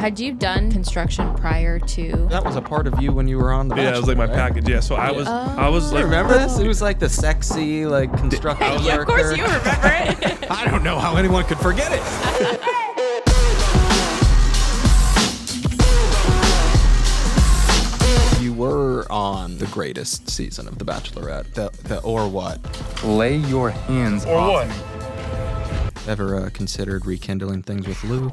Had you done construction prior to? That was a part of you when you were on the Bachelor, Yeah, it was like my right? package. Yeah, so I was like, Remember this? It was like the sexy, like construction worker. Yeah, of course you remember it. I don't know how anyone could forget it. You were on the greatest season of The Bachelorette. The or what? Lay your hands or off what? me. Ever considered rekindling things with Lou?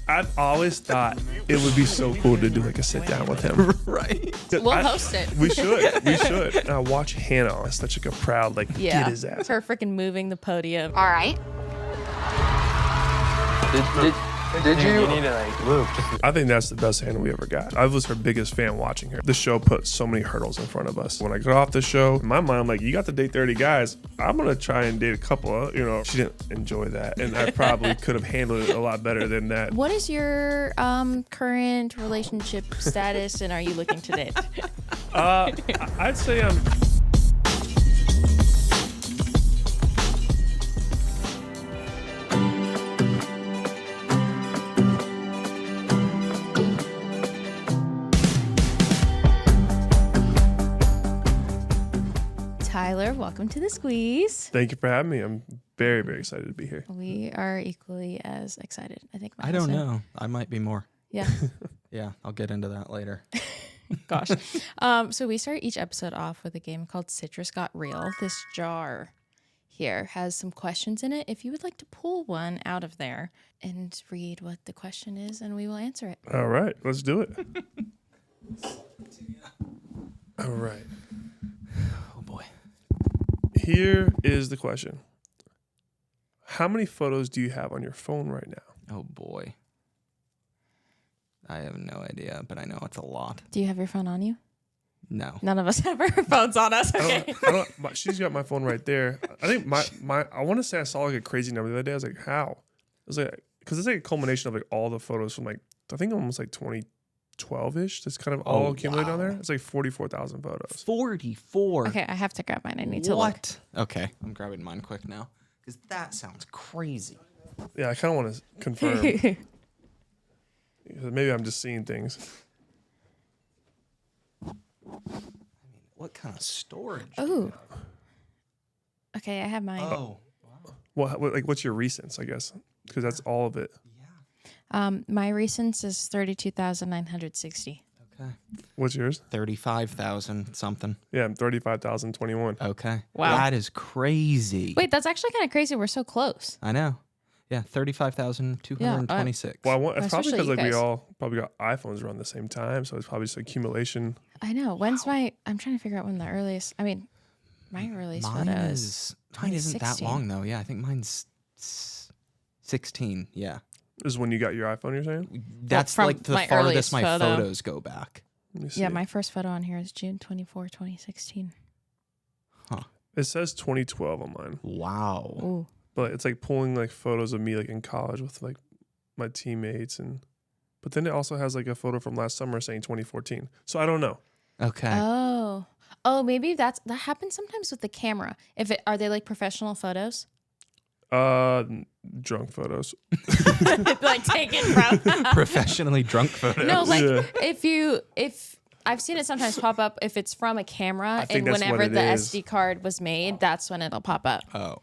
I've always thought it would be so cool to do like a sit down with him. Right. We'll host it. We should. Watch Hannah on such like a proud, like, get his ass. Her freaking moving the podium. All right. Did you? You need to like Luke. I think that's the best Hannah we ever got. I was her biggest fan watching her. The show put so many hurdles in front of us. When I got off the show, in my mind, I'm like, you got to date 30 guys. I'm going to try and date a couple. She didn't enjoy that. And I probably could have handled it a lot better than that. What is your current relationship status, and are you looking to date? I'd say I'm... Tyler, welcome to the Squeeze. Thank you for having me. I'm very, very excited to be here. We are equally as excited, I think. I don't know. I might be more. Yeah. Yeah, I'll get into that later. Gosh. So we start each episode off with a game called Citrus Got Real. This jar here has some questions in it. If you would like to pull one out of there and read what the question is, and we will answer it. All right, let's do it. All right. Oh, boy. Here is the question. How many photos do you have on your phone right now? Oh, boy. I have no idea, but I know it's a lot. Do you have your phone on you? No. None of us have our phones on us. Okay. She's got my phone right there. I think I want to say I saw like a crazy number the other day. I was like, how? It was like, because it's like a culmination of like all the photos from like, I think almost like 2012-ish. That's kind of all accumulated on there. It's like 44,000 photos. 44. Okay, I have to grab mine. I need to look. What? Okay, I'm grabbing mine quick now. Because that sounds crazy. Yeah, I kind of want to confirm. Maybe I'm just seeing things. I mean, what kind of storage? Oh. Okay, I have mine. Oh. Well, what's your recents, I guess? Because that's all of it. My recents is 32,960. Okay. What's yours? 35,000 something. Yeah, I'm 35,021. Okay. Wow. That is crazy. Wait, that's actually kind of crazy. We're so close. I know. Yeah, 35,226. Well, it's probably Especially because you like we guys. all probably got iPhones around the same time, so it's probably just accumulation. I know. When's I'm trying to figure out when the earliest, my earliest Mine photo is mine isn't that 2016. long though. Yeah, I think mine's 16. Yeah. This is when you got your iPhone, you're saying? That's from like the my farthest earliest my photo. photos go back. Let me see. Yeah, my first photo on here is June 24, 2016. It says 2012 on mine, Wow. Ooh. but it's like pulling like photos of me like in college with like my teammates but then it also has like a photo from last summer saying 2014. So I don't know. Okay. Oh, maybe that happens sometimes with the camera. Are they like professional photos? Drunk photos. Like taken from Professionally drunk photos. No, like Yeah. if I've seen it sometimes pop up if it's from a camera, I think and that's whenever what it the is. SD card was made, that's when it'll pop up. Oh.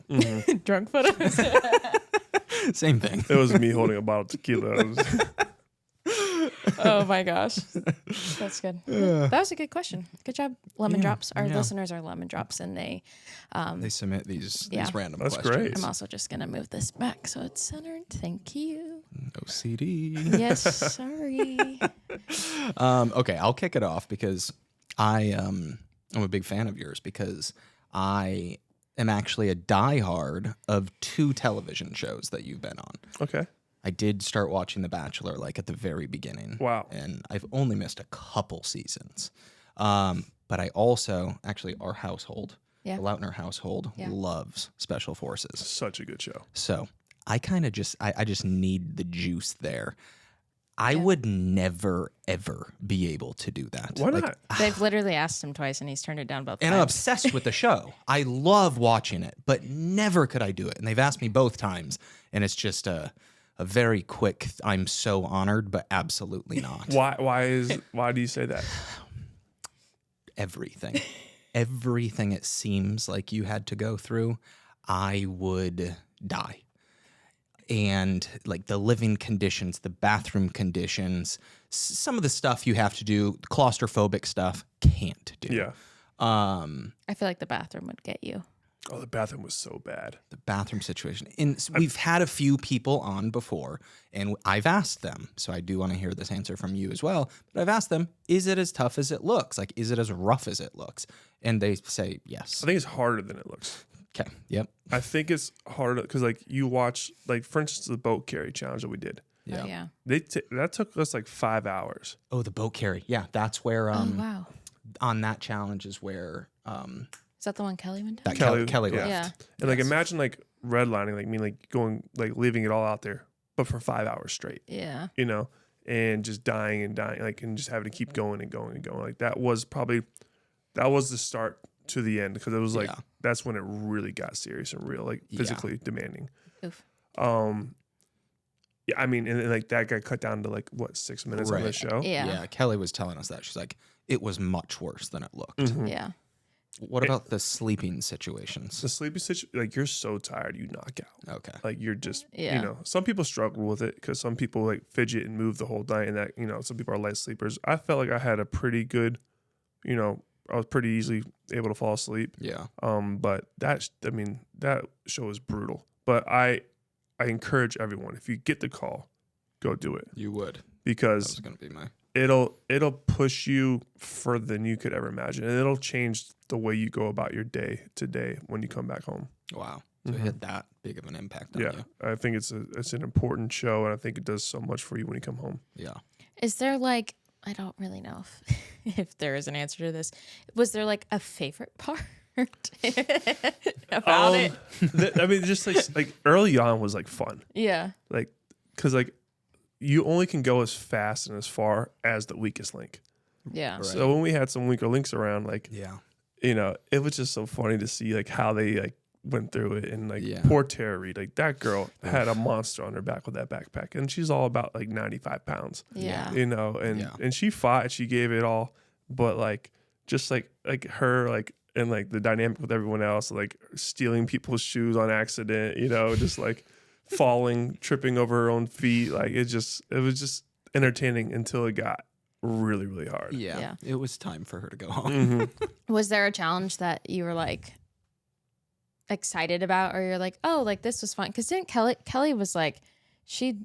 Drunk photos. Same thing. It was me holding a bottle of tequila. I was- Oh my gosh, that's good. That was a good question. Good job, Lemon Yeah, Drops. Our yeah. listeners are Lemon Drops, and they. They submit these Yeah. random That's questions. great. I'm also just gonna move this back so it's centered. Thank you. OCD. Yes, sorry. Okay, I'll kick it off because I'm a big fan of yours because I am actually a diehard of 2 television shows that you've been on. okay. I did start watching The Bachelor like at the very beginning. Wow. And I've only missed a couple seasons. But I also, actually, our household, Yeah. the Lautner household, Yeah. loves Special Forces. Such a good show. So I kind of I just need the juice there. I would never, ever be able to do that. Why Like, not? They've literally asked him twice, and he's turned it down both And I'm times. obsessed with the show. I love watching it, but never could I do it. And they've asked me both times, and it's just a very quick, I'm so honored, but absolutely not. Why do you say that? Everything. Everything it seems like you had to go through, I would die. And like the living conditions, the bathroom conditions, some of the stuff you have to do, claustrophobic stuff, can't do. Yeah. I feel like the bathroom would get you. Oh, the bathroom was so bad. The bathroom situation. And we've had a few people on before, and I've asked them, so I do want to hear this answer from you as well, but I've asked them, is it as tough as it looks? Like, is it as rough as it looks? And they say yes. I think it's harder than it looks. Okay. Yep. I think it's harder because, like, you watch, like, for instance, the boat carry challenge that we did. Oh, yeah. That took us like 5 hours. Oh, the boat carry. Yeah, that's where Oh, wow. on that challenge is where Is that the one Kelly went that down? Kelly yeah. left. Yeah. And like, imagine like redlining, like, like going, like leaving it all out there, but for 5 hours straight, Yeah. you know, and just dying and dying, like, and just having to keep going and going and going. Like, that was the start to the end, because it was like, Yeah. that's when it really got serious and real, like physically demanding. Oof. Yeah, I mean, and like that got cut down to like what, 6 minutes on the Right. show. Yeah. Kelly was telling us that. She's like, it was much worse than it looked. Mhm. Yeah. What about the sleeping situations? The sleepy situation, like, you're so tired, you knock out. Okay. Like, you're just, Yeah. you know, some people struggle with it because some people like fidget and move the whole night, and that, you know, some people are light sleepers. I felt like I had a pretty good, you know, I was pretty easily able to fall asleep. Yeah. But that show is brutal. But I encourage everyone, if you get the call, go do it, You would. That because was going to be my. it'll push you further than you could ever imagine, and it'll change the way you go about your day to day when you come back home. Wow. So it had that big of an impact on Yeah, you. I think it's an important show, and I think it does so much for you when you come home. Yeah. Is there like, I don't really know if there is an answer to this. Was there like a favorite part about it? I mean, just like early on was like fun, Yeah. like, because like you only can go as fast and as far as the weakest link. Yeah. Right. So when we had some weaker links around, like, Yeah. you know, it was just so funny to see like how they like went through it, and like, Yeah. poor Tara Reid, like, that girl had a monster on her back with that backpack, and she's all about like 95 pounds, Yeah. you know, and Yeah. and she fought, she gave it all, but like, just like her, like, and like the dynamic with everyone else, like stealing people's shoes on accident, you know, just like falling, tripping over her own feet, like, it was just entertaining until it got really, really hard. Yeah. Yeah. It was time for her to go home. Mhm. Was there a challenge that you were like excited about, or you're like, oh, like this was fun? Because didn't Kelly was like, she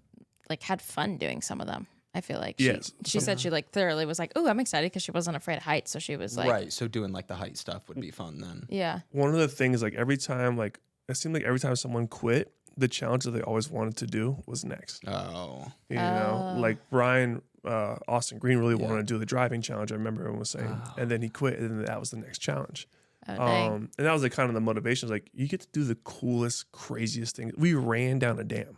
like had fun doing some of them. I feel like Yes. she said she like thoroughly was like, oh, I'm excited, because she wasn't afraid of heights, so she was like, Right. So doing like the height stuff would be fun then. yeah, One of the things, like, every time, like, it seemed like every time someone quit, the challenge that they always wanted to do was next. Oh. You know, Oh. like Brian Austin Green really Yeah. wanted to do the driving challenge. I remember everyone was saying, and then he quit, and then that was the next challenge. oh, dang. And that was like kind of the motivation. Like, you get to do the coolest, craziest thing. We ran down a dam,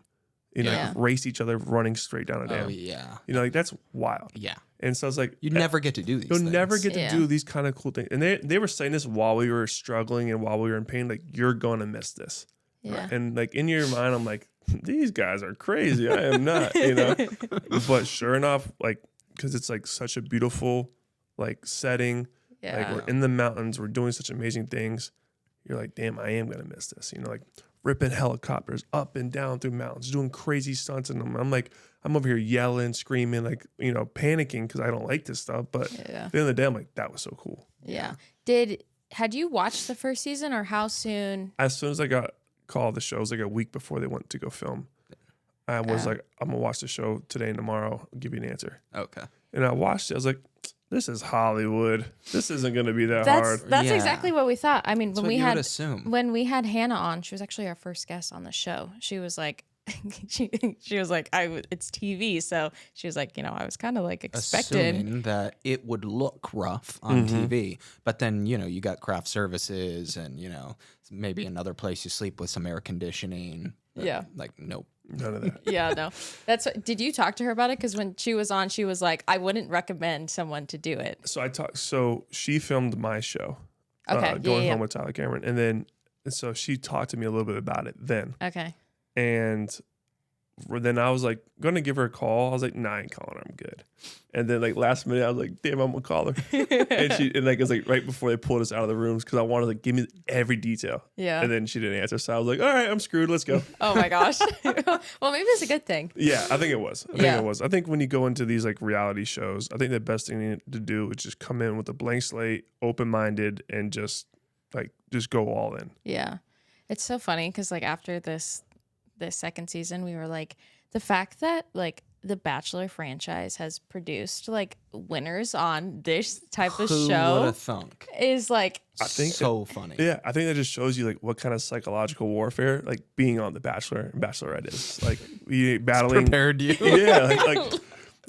you know, Yeah. like, raced each other running straight down a dam. Oh, yeah. You know, like, that's wild. Yeah. And so it's like, You never get to do these you'll things. never get to Yeah. do these kind of cool things. And they were saying this while we were struggling and while we were in pain, like, you're going to miss this. Yeah. And like, in your mind, I'm like, these guys are crazy. I am not, you know. But sure enough, like, because it's like such a beautiful like setting. Yeah. Like, we're in the mountains, we're doing such amazing things. You're like, damn, I am gonna miss this. You know, like ripping helicopters up and down through mountains, doing crazy stunts, and I'm like, I'm over here yelling, screaming, like, you know, panicking because I don't like this stuff. But Yeah. at the end of the day, I'm like, that was so cool. Yeah. Had you watched the first season, or how soon? As soon as I got called the show, it was like a week before they went to go film. I was like, I'm gonna watch the show today and tomorrow. I'll give you an answer. Okay. And I watched it. I was like, this is Hollywood. This isn't gonna be that hard. That's Yeah. exactly what we thought. I mean, That's when what we you had would assume. when we had Hannah on, she was actually our first guest on the show. She was like, she was like, it's TV, so she was like, you know, I was kind of like expected. Assuming that it would look rough on TV, but then, you know, you got craft services and, you know, maybe another place you sleep with some air conditioning. Yeah. Like, nope. None of that. Yeah, no, that's. Did you talk to her about it? Because when she was on, she was like, I wouldn't recommend someone to do it. So she filmed my show. Okay, Going yeah. home with Tyler Cameron, and so she talked to me a little bit about it then. Okay. And then I was like gonna give her a call. I was like, nah, I ain't calling her. I'm good. And then like last minute, I was like, damn, I'm gonna call her. and like it was like right before they pulled us out of the rooms because I wanted to like give me every detail. Yeah. And then she didn't answer, so I was like, all right, I'm screwed. Let's go. Oh my gosh. Well, maybe it's a good thing. Yeah, I think it was. Yeah. I think when you go into these like reality shows, I think the best thing to do is just come in with a blank slate, open-minded, and just go all in. Yeah. It's so funny because like after this second season, we were like, the fact that like the Bachelor franchise has produced like winners on this type of Who would show have thunk? is like I think so funny. Yeah, I think that just shows you like what kind of psychological warfare like being on The Bachelor and Bachelorette is. Like you battling. Prepared you. Yeah, like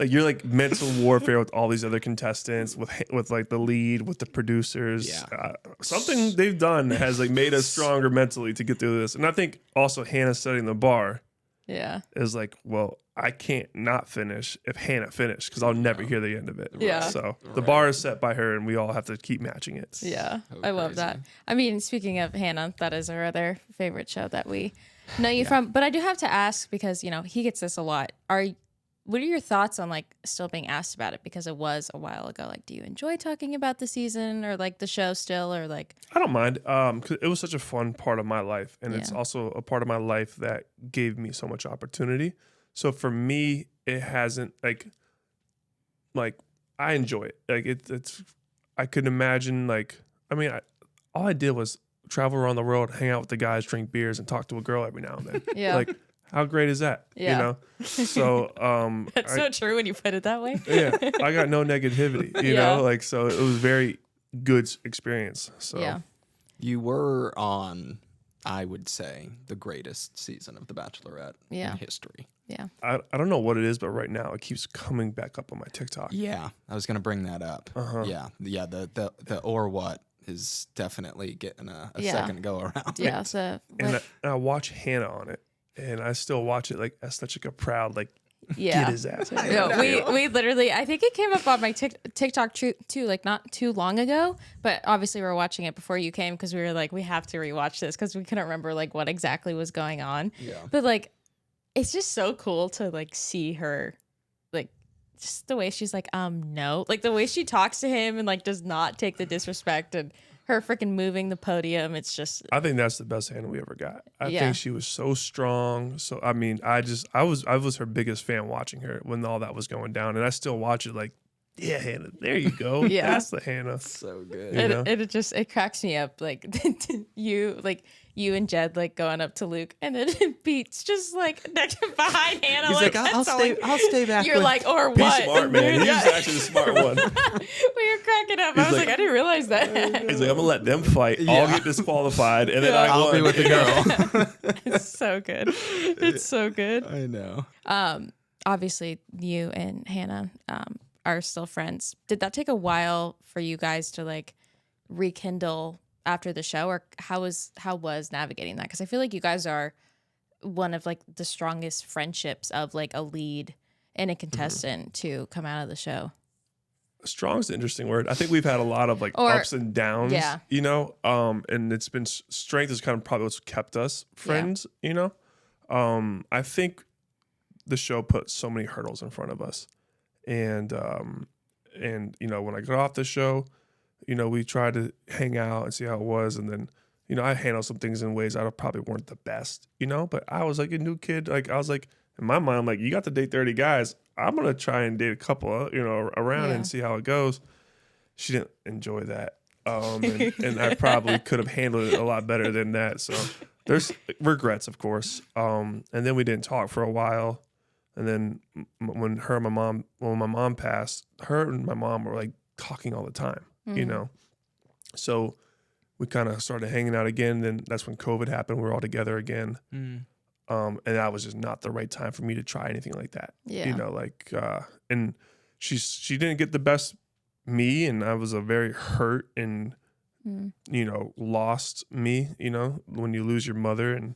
you're like mental warfare with all these other contestants, with like the lead, with the producers. Yeah. Something they've done has like made us stronger mentally to get through this. And I think also Hannah setting the bar yeah. is like, well, I can't not finish if Hannah finished because I'll never hear the end of it. Yeah. So the bar is set by her, and we all have to keep matching it. Yeah. So I love crazy. that. I mean, speaking of Hannah, that is our other favorite show that we know you from. But I do have to ask because, you know, he gets this a lot. What are your thoughts on like still being asked about it? Because it was a while ago. Like, do you enjoy talking about the season or like the show still, or like? I don't mind, because it was such a fun part of my life, and it's Yeah. also a part of my life that gave me so much opportunity. So for me, it hasn't like I enjoy it. Like it's I could imagine all I did was travel around the world, hang out with the guys, drink beers, and talk to a girl every now and then. Yeah. Like how great is that? Yeah. You know. So That's so true when you put it that way. yeah, I got no negativity. You Yeah. know, like so it was very good experience. So Yeah. You were on, I would say, the greatest season of The Bachelorette Yeah. in history. Yeah. I don't know what it is, but right now it keeps coming back up on my TikTok. Yeah, I was gonna bring that up. Uh-huh. Yeah. The or what is definitely getting a Yeah. second go around. Yeah. So And I watch Hannah on it, and I still watch it like as such like a proud like yeah. get his ass. No, we literally, I think it came up on my TikTok too, like not too long ago, but obviously we were watching it before you came because we were like, we have to rewatch this because we couldn't remember like what exactly was going on. Yeah. But like, it's just so cool to like see her, like just the way she's like, no, like the way she talks to him and like does not take the disrespect and her freaking moving the podium. It's just, I think that's the best Hannah we ever got. I Yeah. think she was so strong. So I mean, I was her biggest fan watching her when all that was going down, and I still watch it like, yeah, Hannah, there you go. Yeah. That's the Hannah. So good. You know? it cracks me up. Like you and Jed like going up to Luke, and then Pete's just like next behind Hannah. He's like, I'll stay back. You're with- like, or He's what? smart, man. He's Yeah. actually the smart one. We were cracking up. I was like- like, I didn't realize that. He's like, I'm gonna let them fight. I'll get disqualified, and then I'll be with the girl. It's so good. It's so good. I know. Obviously, you and Hannah are still friends. Did that take a while for you guys to like rekindle after the show, or how was navigating that? Because I feel like you guys are one of like the strongest friendships of like a lead and a contestant to come out of the show. Strong is an interesting word. I think we've had a lot of like Or- ups and downs, yeah. you know, and it's been strength is kind of probably what's kept us friends, you know. I think the show put so many hurdles in front of us, and you know, when I got off the show, you know, we tried to hang out and see how it was, and then, you know, I handled some things in ways I probably weren't the best, you know, but I was like a new kid. Like I was like, in my mind, I'm like, you got to date 30 guys. I'm going to try and date a couple, you know, around Yeah. and see how it goes. She didn't enjoy that. And I probably could have handled it a lot better than that. So there's regrets, of course. And then we didn't talk for a while. And then when my mom passed, her and my mom were like talking all the time, you know? So we kind of started hanging out again. Then that's when COVID happened. We were all together again. And that was just not the right time for me to try anything like that. Yeah. You know, like, and she didn't get the best me, and I was a very hurt and, you know, lost me, you know, when you lose your mother and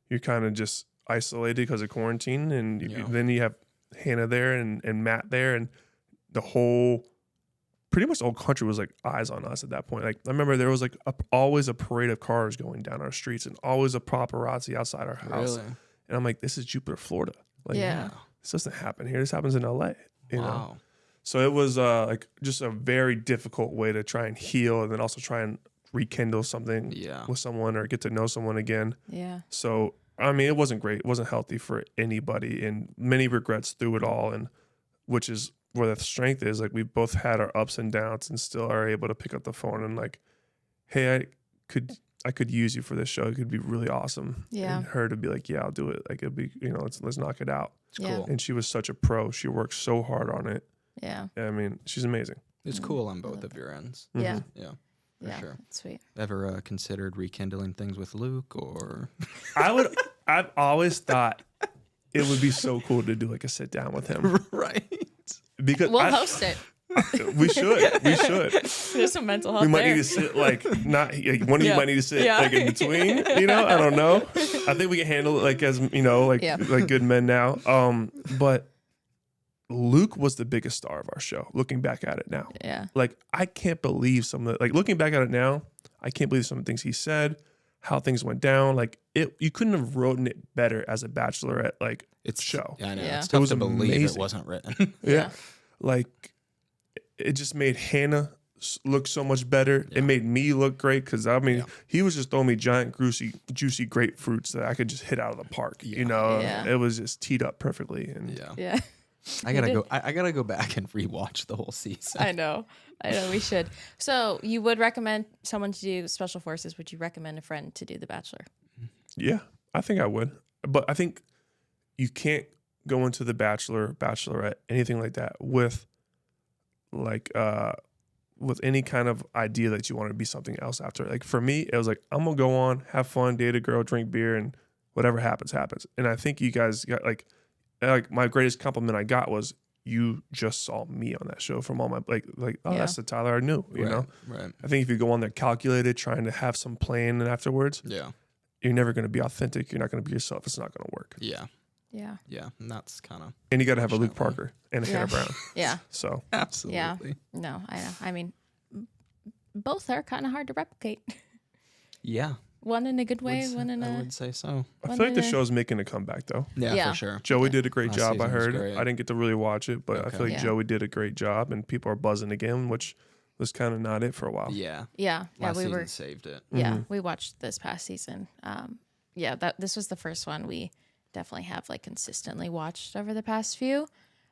you're kind of just isolated because of quarantine. And then you have Hannah there and Matt there, and pretty much the whole country was like eyes on us at that point. Like I remember there was like always a parade of cars going down our streets and always a paparazzi outside our house. Really? And I'm like, this is Jupiter, Florida. Like, Yeah. this doesn't happen here. This happens in LA. You know? Wow. So it was like just a very difficult way to try and heal, and then also try and rekindle something Yeah. with someone or get to know someone again. Yeah. So I mean, it wasn't great. It wasn't healthy for anybody, and many regrets through it all. And which is where the strength is. Like, we both had our ups and downs, and still are able to pick up the phone and like, hey, I could use you for this show. It could be really awesome. Yeah. And her to be like, yeah, I'll do it. Like, it'd be, let's knock it out. It's Yeah. cool. And she was such a pro. She worked so hard on it. Yeah. I mean, she's amazing. It's cool on both of your ends. Yeah. Yeah. For Yeah. sure. That's sweet. Ever considered rekindling things with Luke or? I've always thought it would be so cool to do like a sit down with him. Right. Because We'll host it. we should. There's some mental health We might there. need to sit like one of you Yeah. might need to sit Yeah. like in between. I don't know. I think we can handle it like as Yeah. like good men now. But Luke was the biggest star of our show. Looking back at it now, Yeah. like I can't believe some of the, like looking back at it now, I can't believe some of the things he said, how things went down. Like you couldn't have written it better as a Bachelorette like show. Yeah, I know. Yeah. It's It tough was to believe amazing. it wasn't written. Yeah. Like it just made Hannah look so much better. Yeah. It made me look great because I mean, Yeah. he was just throwing me giant, juicy grapefruits that I could just hit out of the park. Yeah. Yeah. It was just teed up perfectly. And Yeah. Yeah. I gotta go. I gotta go back and rewatch the whole season. I know. We should. So you would recommend someone to do Special Forces. Would you recommend a friend to do The Bachelor? yeah, I think I would. But I think you can't go into The Bachelor, Bachelorette, anything like that with with any kind of idea that you want to be something else after. Like for me, it was like, I'm gonna go on, have fun, date a girl, drink beer, and whatever happens, happens. And I think you guys got like my greatest compliment I got was you just saw me on that show from all my Yeah. that's the Tyler I knew, you know? Right. I think if you go on there calculated, trying to have some plan and afterwards, Yeah. you're never going to be authentic. You're not going to be yourself. It's not going to work. Yeah. Yeah. Yeah. And that's kind of And you got to have a Luke Unfortunately. Parker and a Yeah. Hannah Brown. Yeah. So absolutely. No, I know. I mean, both are kind of hard to replicate. Yeah. One in a good way, Would- one in I a. would say so. I One feel like the in a- show's making a comeback though. Yeah, Yeah. for sure. Joey Okay. did a great Last job. I season was heard. great. I didn't get to really watch it, but I Okay. feel like Yeah. Joey did a great job, and people are buzzing again, which was kind of not it for a while. Yeah. Yeah. Yeah. Last We season were. saved it. Yeah. We watched this past season. Yeah. This was the first one we definitely have like consistently watched over the past few.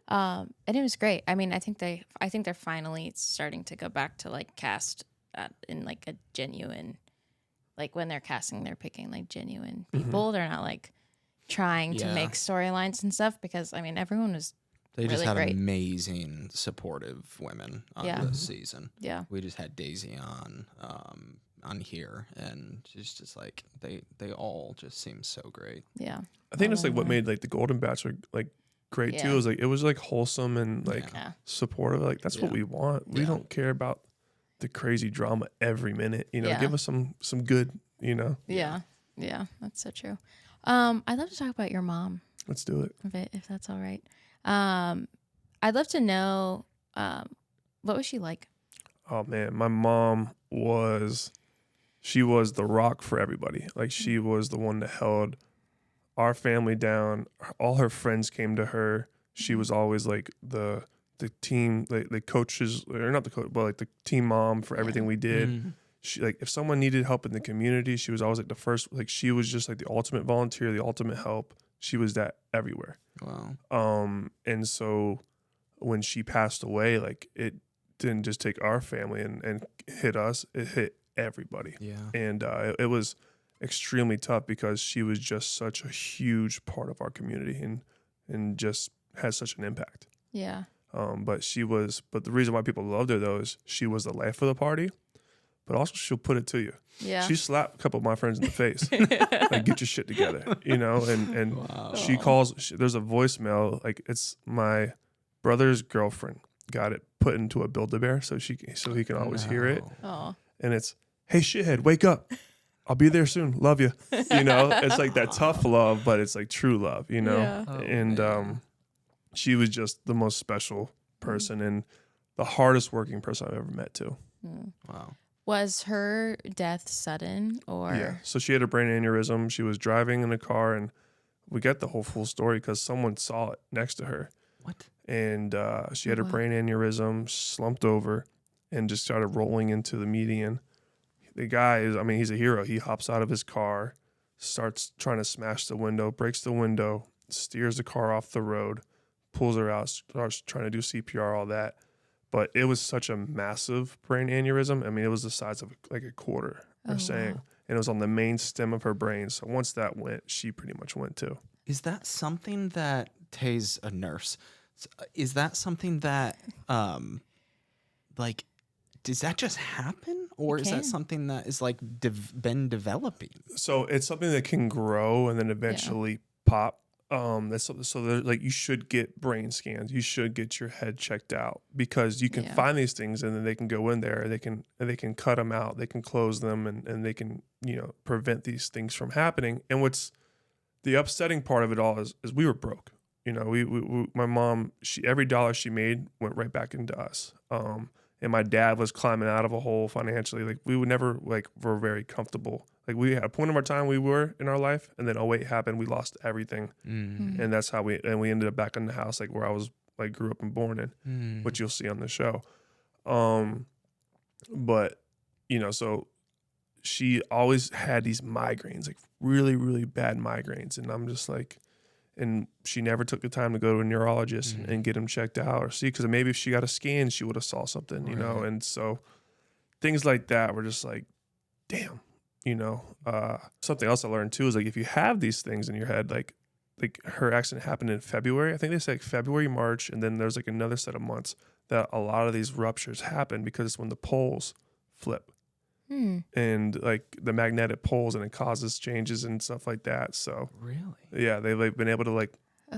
And it was great. I mean, I think they're finally starting to go back to like cast in like a genuine, like when they're casting, they're picking like genuine people. They're not like trying to Yeah. make storylines and stuff because I mean, everyone was, They just Really had great. amazing supportive women on Yeah. this season. yeah. We just had Daisy on here, and it's just like they all just seem so great. Yeah. I think that's like Oh, what wow. made like the Golden Bachelor like great too. Yeah. It was like wholesome and like Yeah. supportive. Like that's what Yeah. we want. We Yeah. don't care about the crazy drama every minute. Yeah. Give us some good. Yeah. Yeah. That's so true. I'd love to talk about your mom. Let's do it. If that's all right. I'd love to know what was she like? Oh man, my mom she was the rock for everybody. Like she was the one that held our family down. All her friends came to her. She was always like the team, like the coaches, or not the coach, but like the team mom for everything we did. Mhm. She like if someone needed help in the community, she was always like the first. Like she was just like the ultimate volunteer, the ultimate help. She was that everywhere. Wow. And so when she passed away, like it didn't just take our family and hit us, it hit everybody. Yeah. And it was extremely tough because she was just such a huge part of our community and just has such an impact. Yeah. But the reason why people loved her though is she was the life of the party, but also she'll put it to you. Yeah. She slapped a couple of my friends in the face, like get your shit together, and Wow. she there's a voicemail, like it's my brother's girlfriend got it put into a Build-A-Bear so he can always hear it. Oh. And it's, hey shithead, wake up. I'll be there soon. Love you. It's like that tough love, but it's like true love, Yeah. Oh, and man. she was just the most special person and the hardest working person I've ever met too. Wow. Was her death sudden or? Yeah. So she had a brain aneurysm. She was driving in a car and we got the whole full story because someone saw it next to her. What? And she had her Wow. brain aneurysm, slumped over, and just started rolling into the median. The guy is, I mean, he's a hero. He hops out of his car, starts trying to smash the window, breaks the window, steers the car off the road, pulls her out, starts trying to do CPR, all that. But it was such a massive brain aneurysm. I mean, it was the size of like a quarter, they're saying. Wow. And it was on the main stem of her brain. So once that went, she pretty much went too. Is that something that Tay's a nurse? Is that something that like does that just happen, or It is that can. something that is like been developing? So it's something that can grow and then eventually pop. So they're like, you should get brain scans. You should get your head checked out because you can Yeah. find these things and then they can go in there. They can cut them out. They can close them and they can, you know, prevent these things from happening. And what's the upsetting part of it all is we were broke. You know, we my mom, every dollar she made went right back into us. And my dad was climbing out of a hole financially. Like we would never were very comfortable. Like we had a point of our time we were in our life, and then 08 happened. We lost everything, and that's how we ended up back in the house like where I was like grew up and born in, which you'll see on the show. But you know, so she always had these migraines, like really really bad migraines, and I'm just like. And she never took the time to go to a neurologist and get him checked out or see, because maybe if she got a scan, she would have saw something, you know? And so things like that were just like, damn, you know? Something else I learned too is like, if you have these things in your head, like her accident happened in February. I think they say like February, March, and then there's like another set of months that a lot of these ruptures happen because it's when the poles flip. And like the magnetic poles, and it causes changes and stuff like that. So Really? yeah, they've like been able to like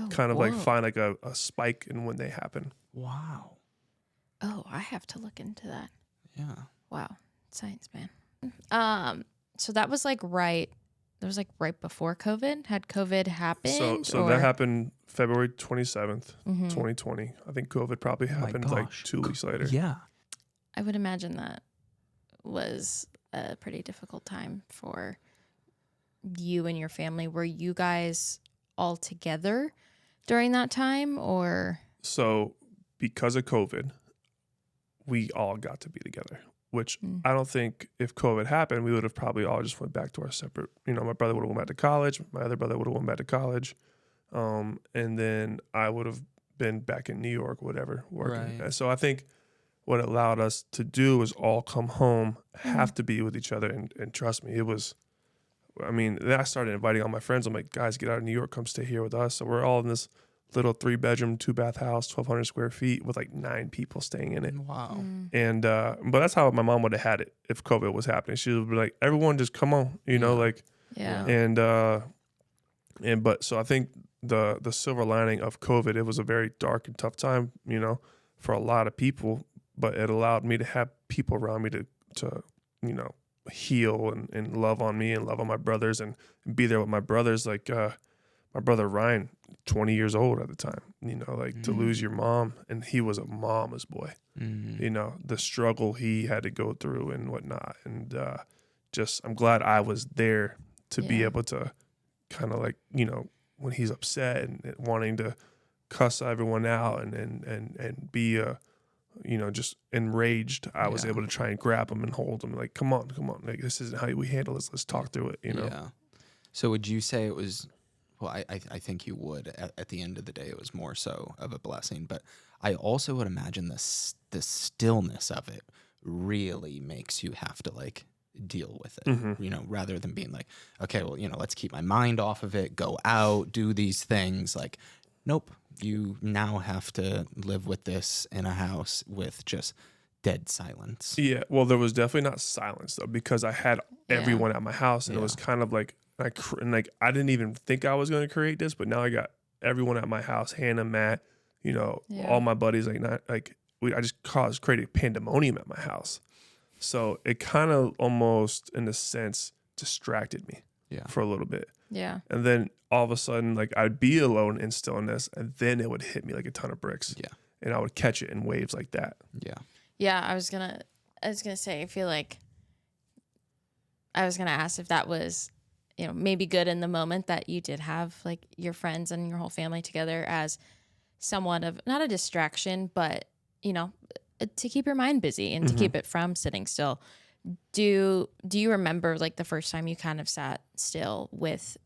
kind of like whoa. find like a spike in when they happen. Wow. Oh, I have to look into that. Yeah. Wow. Science, man. So that was like right before COVID. Had COVID happened? So that happened February 27th, Mm-hmm. 2020. I think COVID probably Oh my happened like gosh. 2 weeks later. Yeah. I would imagine that was a pretty difficult time for you and your family. Were you guys all together during that time, or? So because of COVID, we all got to be together, which I don't think if COVID happened, we would have probably all just went back to our separate, you know, my brother would have went back to college. My other brother would have went back to college. And then I would have been back in New York, whatever, working. Right. So I think what it allowed us to do was all come home, have to be with each other. And trust me, it was, I mean, then I started inviting all my friends. I'm like, guys, get out of New York, come stay here with us. So we're all in this little 3-bedroom, 2-bath house, 1,200 square feet with like 9 people staying in it. Wow. And, but that's how my mom would have had it if COVID was happening. She would be like, everyone just come on, you know, like, Yeah. but so I think the silver lining of COVID, it was a very dark and tough time, you know, for a lot of people, but it allowed me to have people around me to you know, heal and love on me and love on my brothers and be there with my brothers. Like my brother Ryan, 20 years old at the time, you know, like to lose your mom, and he was a mama's boy, you know, the struggle he had to go through and whatnot. And just, I'm glad I was there to be Yeah. able to kind of like, you know, when he's upset and wanting to cuss everyone out and be you know, just enraged, I was Yeah. able to try and grab him and hold him, like, come on, like, this isn't how we handle this. Let's talk through it, you know? Yeah. So would you say it was, well, I think you would at the end of the day, it was more so of a blessing, but I also would imagine the stillness of it really makes you have to like deal with it, you know, rather than being like, okay, well, you know, let's keep my mind off of it, go out, do these things. Like, nope, you now have to live with this in a house with just dead silence. Yeah, well, there was definitely not silence though, because I had everyone at my house, and it was kind of like, I didn't even think I was going to create this, but now I got everyone at my house, Hannah, Matt, you know, all my buddies, I just created pandemonium at my house. So it kind of almost, in a sense, distracted me for a little bit. Yeah. And then all of a sudden, like, I'd be alone in stillness, and then it would hit me like a ton of bricks. Yeah. And I would catch it in waves like that. Yeah. Yeah, I was gonna say, I feel like I was gonna ask if maybe good in the moment that you did have like your friends and your whole family together as somewhat of not a distraction, but to keep your mind busy and to keep it from sitting still. Do you remember like the first time you kind of sat still with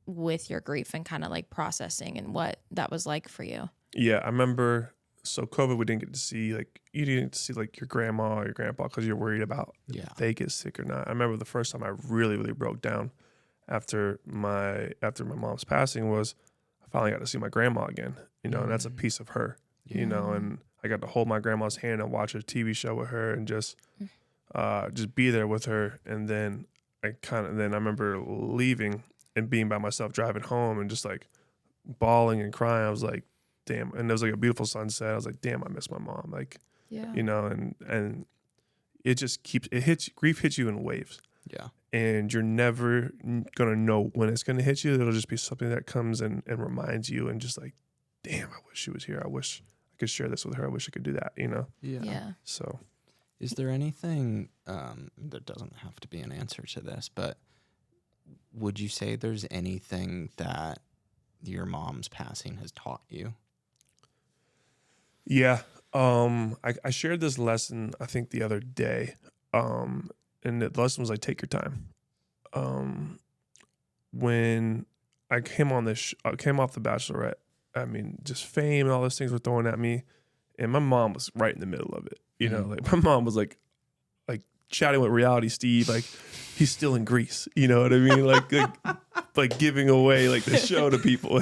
your grief and kind of like processing and what that was like for you? Yeah, I remember. So COVID, we didn't get to see you didn't get to see like your grandma or your grandpa because you're worried about if they get sick or not. I remember the first time I really, really broke down after my mom's passing was I finally got to see my grandma again. And that's a piece of her. And I got to hold my grandma's hand and watch a TV show with her and just be there with her. And then I remember leaving and being by myself driving home and just like bawling and crying. I was like, damn. And there was like a beautiful sunset. I was like, damn, I miss my mom. Like, and it just grief hits you in waves. Yeah. And you're never going to know when it's going to hit you. It'll just be something that comes and reminds you and just like, damn, I wish she was here. I wish I could share this with her. I wish I could do that, Yeah. So. Is there anything, there doesn't have to be an answer to this, but would you say there's anything that your mom's passing has taught you? Yeah. I shared this lesson, I think the other day. And the lesson was like, take your time. When I came on came off The Bachelorette, I mean, just fame and all those things were thrown at me. And my mom was right in the middle of it. Like my mom was like chatting with Reality Steve, like he's still in Greece. You know what I mean? Like giving away like the show to people.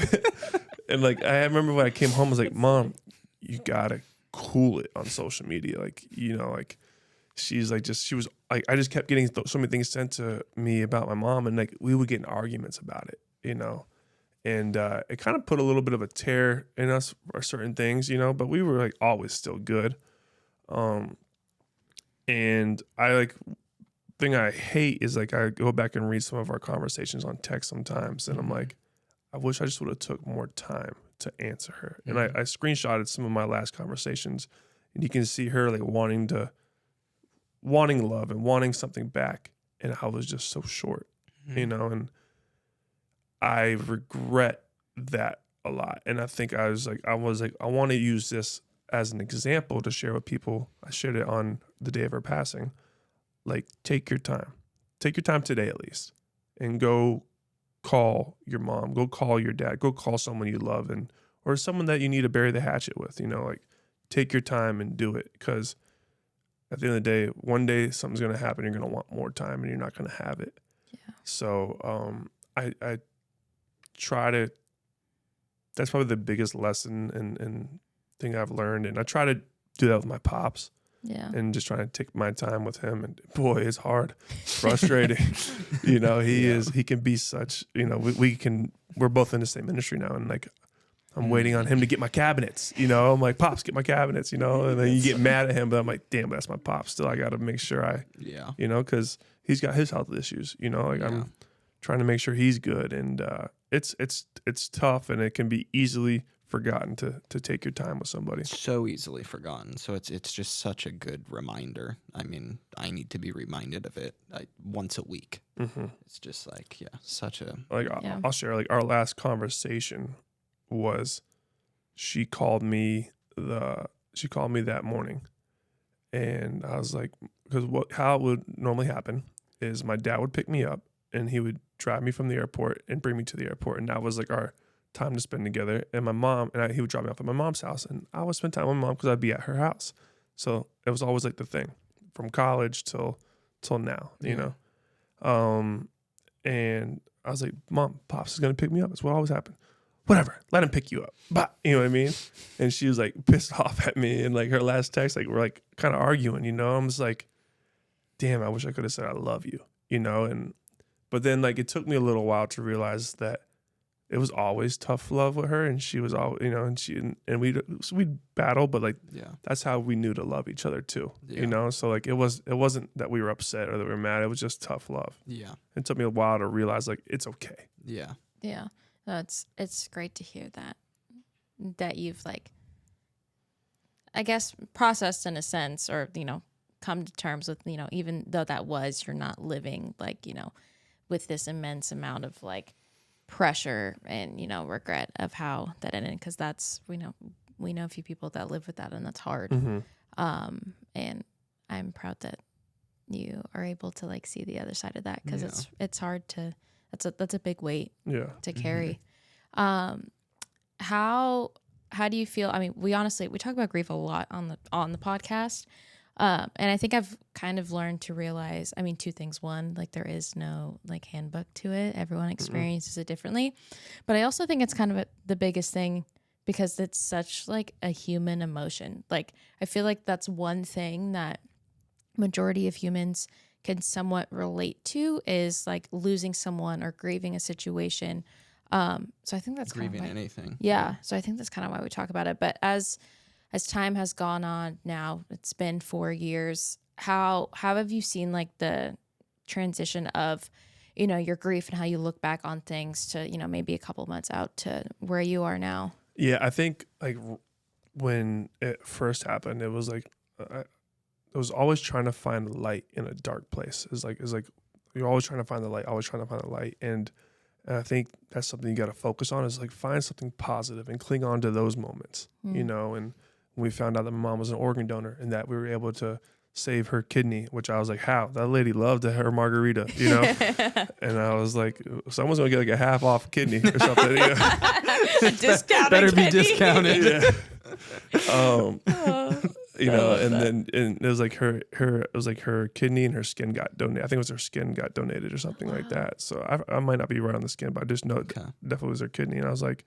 And like, I remember when I came home, I was like, Mom, you gotta cool it on social media. Like, she's like, she was like, I just kept getting so many things sent to me about my mom. And like, we would get in arguments about it, and it kind of put a little bit of a tear in us for certain things, but we were like always still good. And thing I hate is like, I go back and read some of our conversations on text sometimes. And I'm like, I wish I just would have took more time to answer her. And I screenshotted some of my last conversations and you can see her like wanting love and wanting something back. And I was just so short, and I regret that a lot. And I think I want to use this as an example to share with people. I shared it on the day of her passing. Like, take your time today at least, and go call your mom, go call your dad, go call someone you love, or someone that you need to bury the hatchet with, like take your time and do it. Because at the end of the day, one day something's going to happen. You're going to want more time and you're not going to have it. Yeah. So, I try to, that's probably the biggest lesson and thing I've learned. And I try to do that with my pops. Yeah. And just trying to take my time with him. And boy, it's hard. It's frustrating. He can be such, we're both in the same industry now. And like, I'm waiting on him to get my cabinets, I'm like, Pops, get my cabinets, and then you get mad at him, but I'm like, damn, that's my pop. Still, I got to make sure because he's got his health issues, I'm trying to make sure he's good. And it's tough, and it can be easily forgotten to take your time with somebody. So easily forgotten. So it's just such a good reminder. I mean, I need to be reminded of it once a week. Mm-hmm. It's just like, such a... I'll share, like, our last conversation was she called me that morning, and I was like, because how it would normally happen is my dad would pick me up and he would drive me from the airport and bring me to the airport, and that was like our time to spend together. And my mom he would drop me off at my mom's house, and I would spend time with my mom because I'd be at her house. So it was always like the thing from college till now, and I was like, Mom, Pops is gonna pick me up. That's what always happened. Whatever, let him pick you up. But you know what I mean? And she was like pissed off at me. And like her last text, like we're like kind of arguing, I'm just like, damn, I wish I could have said I love you, but then like it took me a little while to realize that it was always tough love with her, and she was all, and we'd battle, but like, that's how we knew to love each other too, So like it wasn't that we were upset or that we were mad. It was just tough love. Yeah. It took me a while to realize like, it's okay. Yeah. Yeah. No, it's great to hear that you've like, I guess, processed in a sense, or, come to terms with, even though that was, you're not living like, with this immense amount of like pressure and, you know, regret of how that ended. Cause that's, we know a few people that live with that, and that's hard. And I'm proud that you are able to like see the other side of that. Cause it's hard to, that's a big weight to carry. How do you feel? I mean, we talk about grief a lot on the podcast. And I think I've kind of learned to realize, I mean, two things. One, like there is no like handbook to it. Everyone experiences it differently. But I also think it's kind of the biggest thing because it's such like a human emotion. Like I feel like that's one thing that majority of humans can somewhat relate to is like losing someone or grieving a situation. So I think that's grieving kind of anything. Yeah. So I think that's kind of why we talk about it. But as time has gone on now, it's been 4 years. How have you seen like the transition of, you know, your grief and how you look back on things to, you know, maybe a couple months out to where you are now? Yeah, I think like when it first happened, it was like I was always trying to find light in a dark place. It's like you're always trying to find the light, and I think that's something you got to focus on is like find something positive and cling on to those moments, you know. And when we found out that my mom was an organ donor and that we were able to save her kidney, which I was like, how? That lady loved her margarita, you know? And I was like, someone's going to get like a half off kidney or something. You know? Discounted Better be kidney. discounted. You know, and it was like her kidney and her skin got donated. I think it was her skin got donated or something like that. So I might not be right on the skin, but I just know it definitely was her kidney. And I was like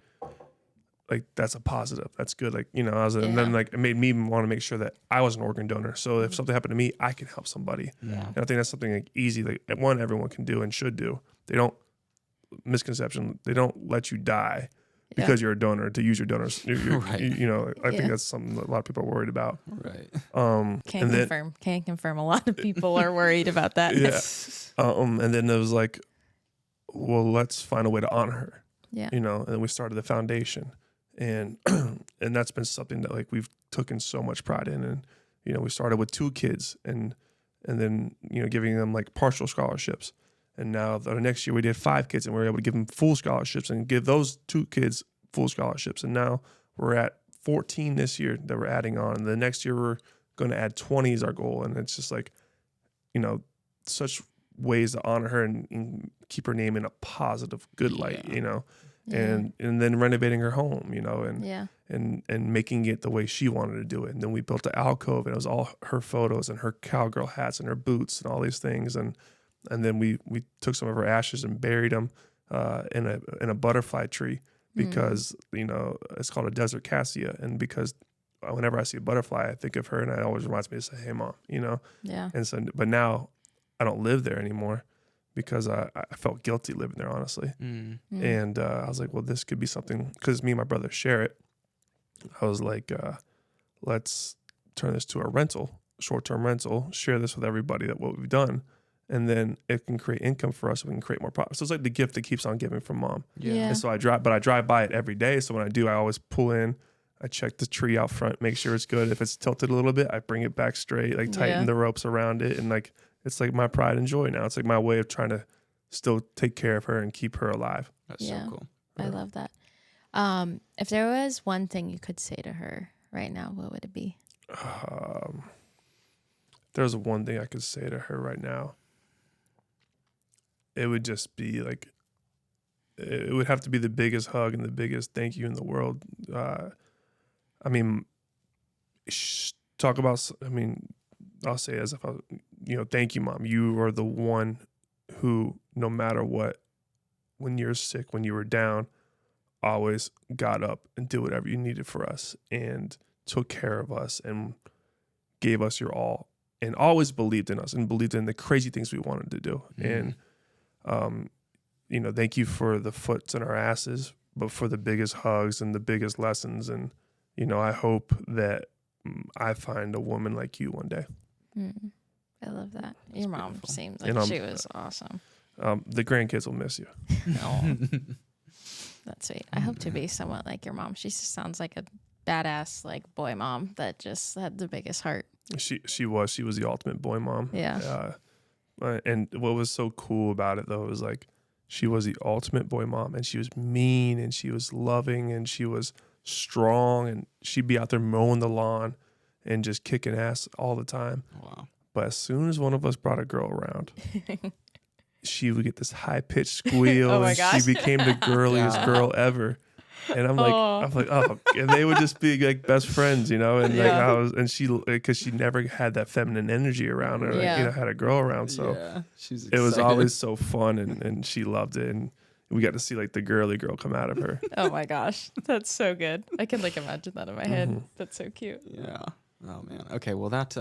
that's a positive. That's good. Like, you know, and then like it made me want to make sure that I was an organ donor. So if something happened to me, I can help somebody. Yeah. And I think that's something like easy, like everyone can do and should do. They don't let you die because you're a donor to use your donors. Right. You know, I think that's something that a lot of people are worried about. Right. Can't confirm. A lot of people are worried about that. And then it was like, well, let's find a way to honor her. Yeah. You know, and then we started the foundation, and and that's been something that like we've taken so much pride in. And you know, we started with 2 kids, and then, you know, giving them like partial scholarships. And now the next year we did 5 kids, and we were able to give them full scholarships and give those 2 kids full scholarships. And now we're at 14 this year that we're adding on. And the next year we're going to add 20 is our goal. And it's just like, you know, such ways to honor her and keep her name in a positive, good light, you know, and then renovating her home, you know, and making it the way she wanted to do it. And then we built the alcove, and it was all her photos and her cowgirl hats and her boots and all these things. And then we took some of her ashes and buried them in a butterfly tree because, you know, it's called a desert cassia. And because whenever I see a butterfly, I think of her, and it always reminds me to say, hey, Mom, you know? Yeah. And so, but now I don't live there anymore because I felt guilty living there, honestly. And I was like, well, this could be something, because me and my brother share it. I was like, let's turn this to a rental, short-term rental, share this with everybody that what we've done. And then it can create income for us. We can create more profit. So it's like the gift that keeps on giving from Mom. Yeah. And so I drive by it every day. So when I do, I always pull in, I check the tree out front, make sure it's good. If it's tilted a little bit, I bring it back straight, like tighten the ropes around it. And like, it's like my pride and joy now. It's like my way of trying to still take care of her and keep her alive. That's so cool. I love that. If there was one thing you could say to her right now, what would it be? There's one thing I could say to her right now. It would just be like, it would have to be the biggest hug and the biggest thank you in the world. I mean, I'll say as if thank you, Mom. You are the one who, no matter what, when you're sick, when you were down, always got up and did whatever you needed for us and took care of us and gave us your all and always believed in us and believed in the crazy things we wanted to do. And, thank you for the foots in our asses, but for the biggest hugs and the biggest lessons. And, I hope that I find a woman like you one day. I love that. Your mom beautiful. seems like she was awesome. The grandkids will miss you. Oh, that's sweet. I hope to be somewhat like your mom. She just sounds like a badass, like boy mom that just had the biggest heart. She was the ultimate boy mom. Yeah. And what was so cool about it though was like she was the ultimate boy mom, and she was mean and she was loving and she was strong, and she'd be out there mowing the lawn and just kicking ass all the time. Wow. But as soon as one of us brought a girl around, she would get this high pitched squeal, Oh my and gosh. she became the girliest girl ever. And I'm like, oh, and they would just be like best friends, you know. And like Yeah. I was, and she, because she never had that feminine energy around her, like, Yeah. you know, had a girl around, so Yeah, she's it was excited. always so fun, and she loved it, and we got to see like the girly girl come out of her. Oh my gosh, that's so good. I can like imagine that in my head. Mhm. That's so cute. Yeah. Oh man. Okay. Well, that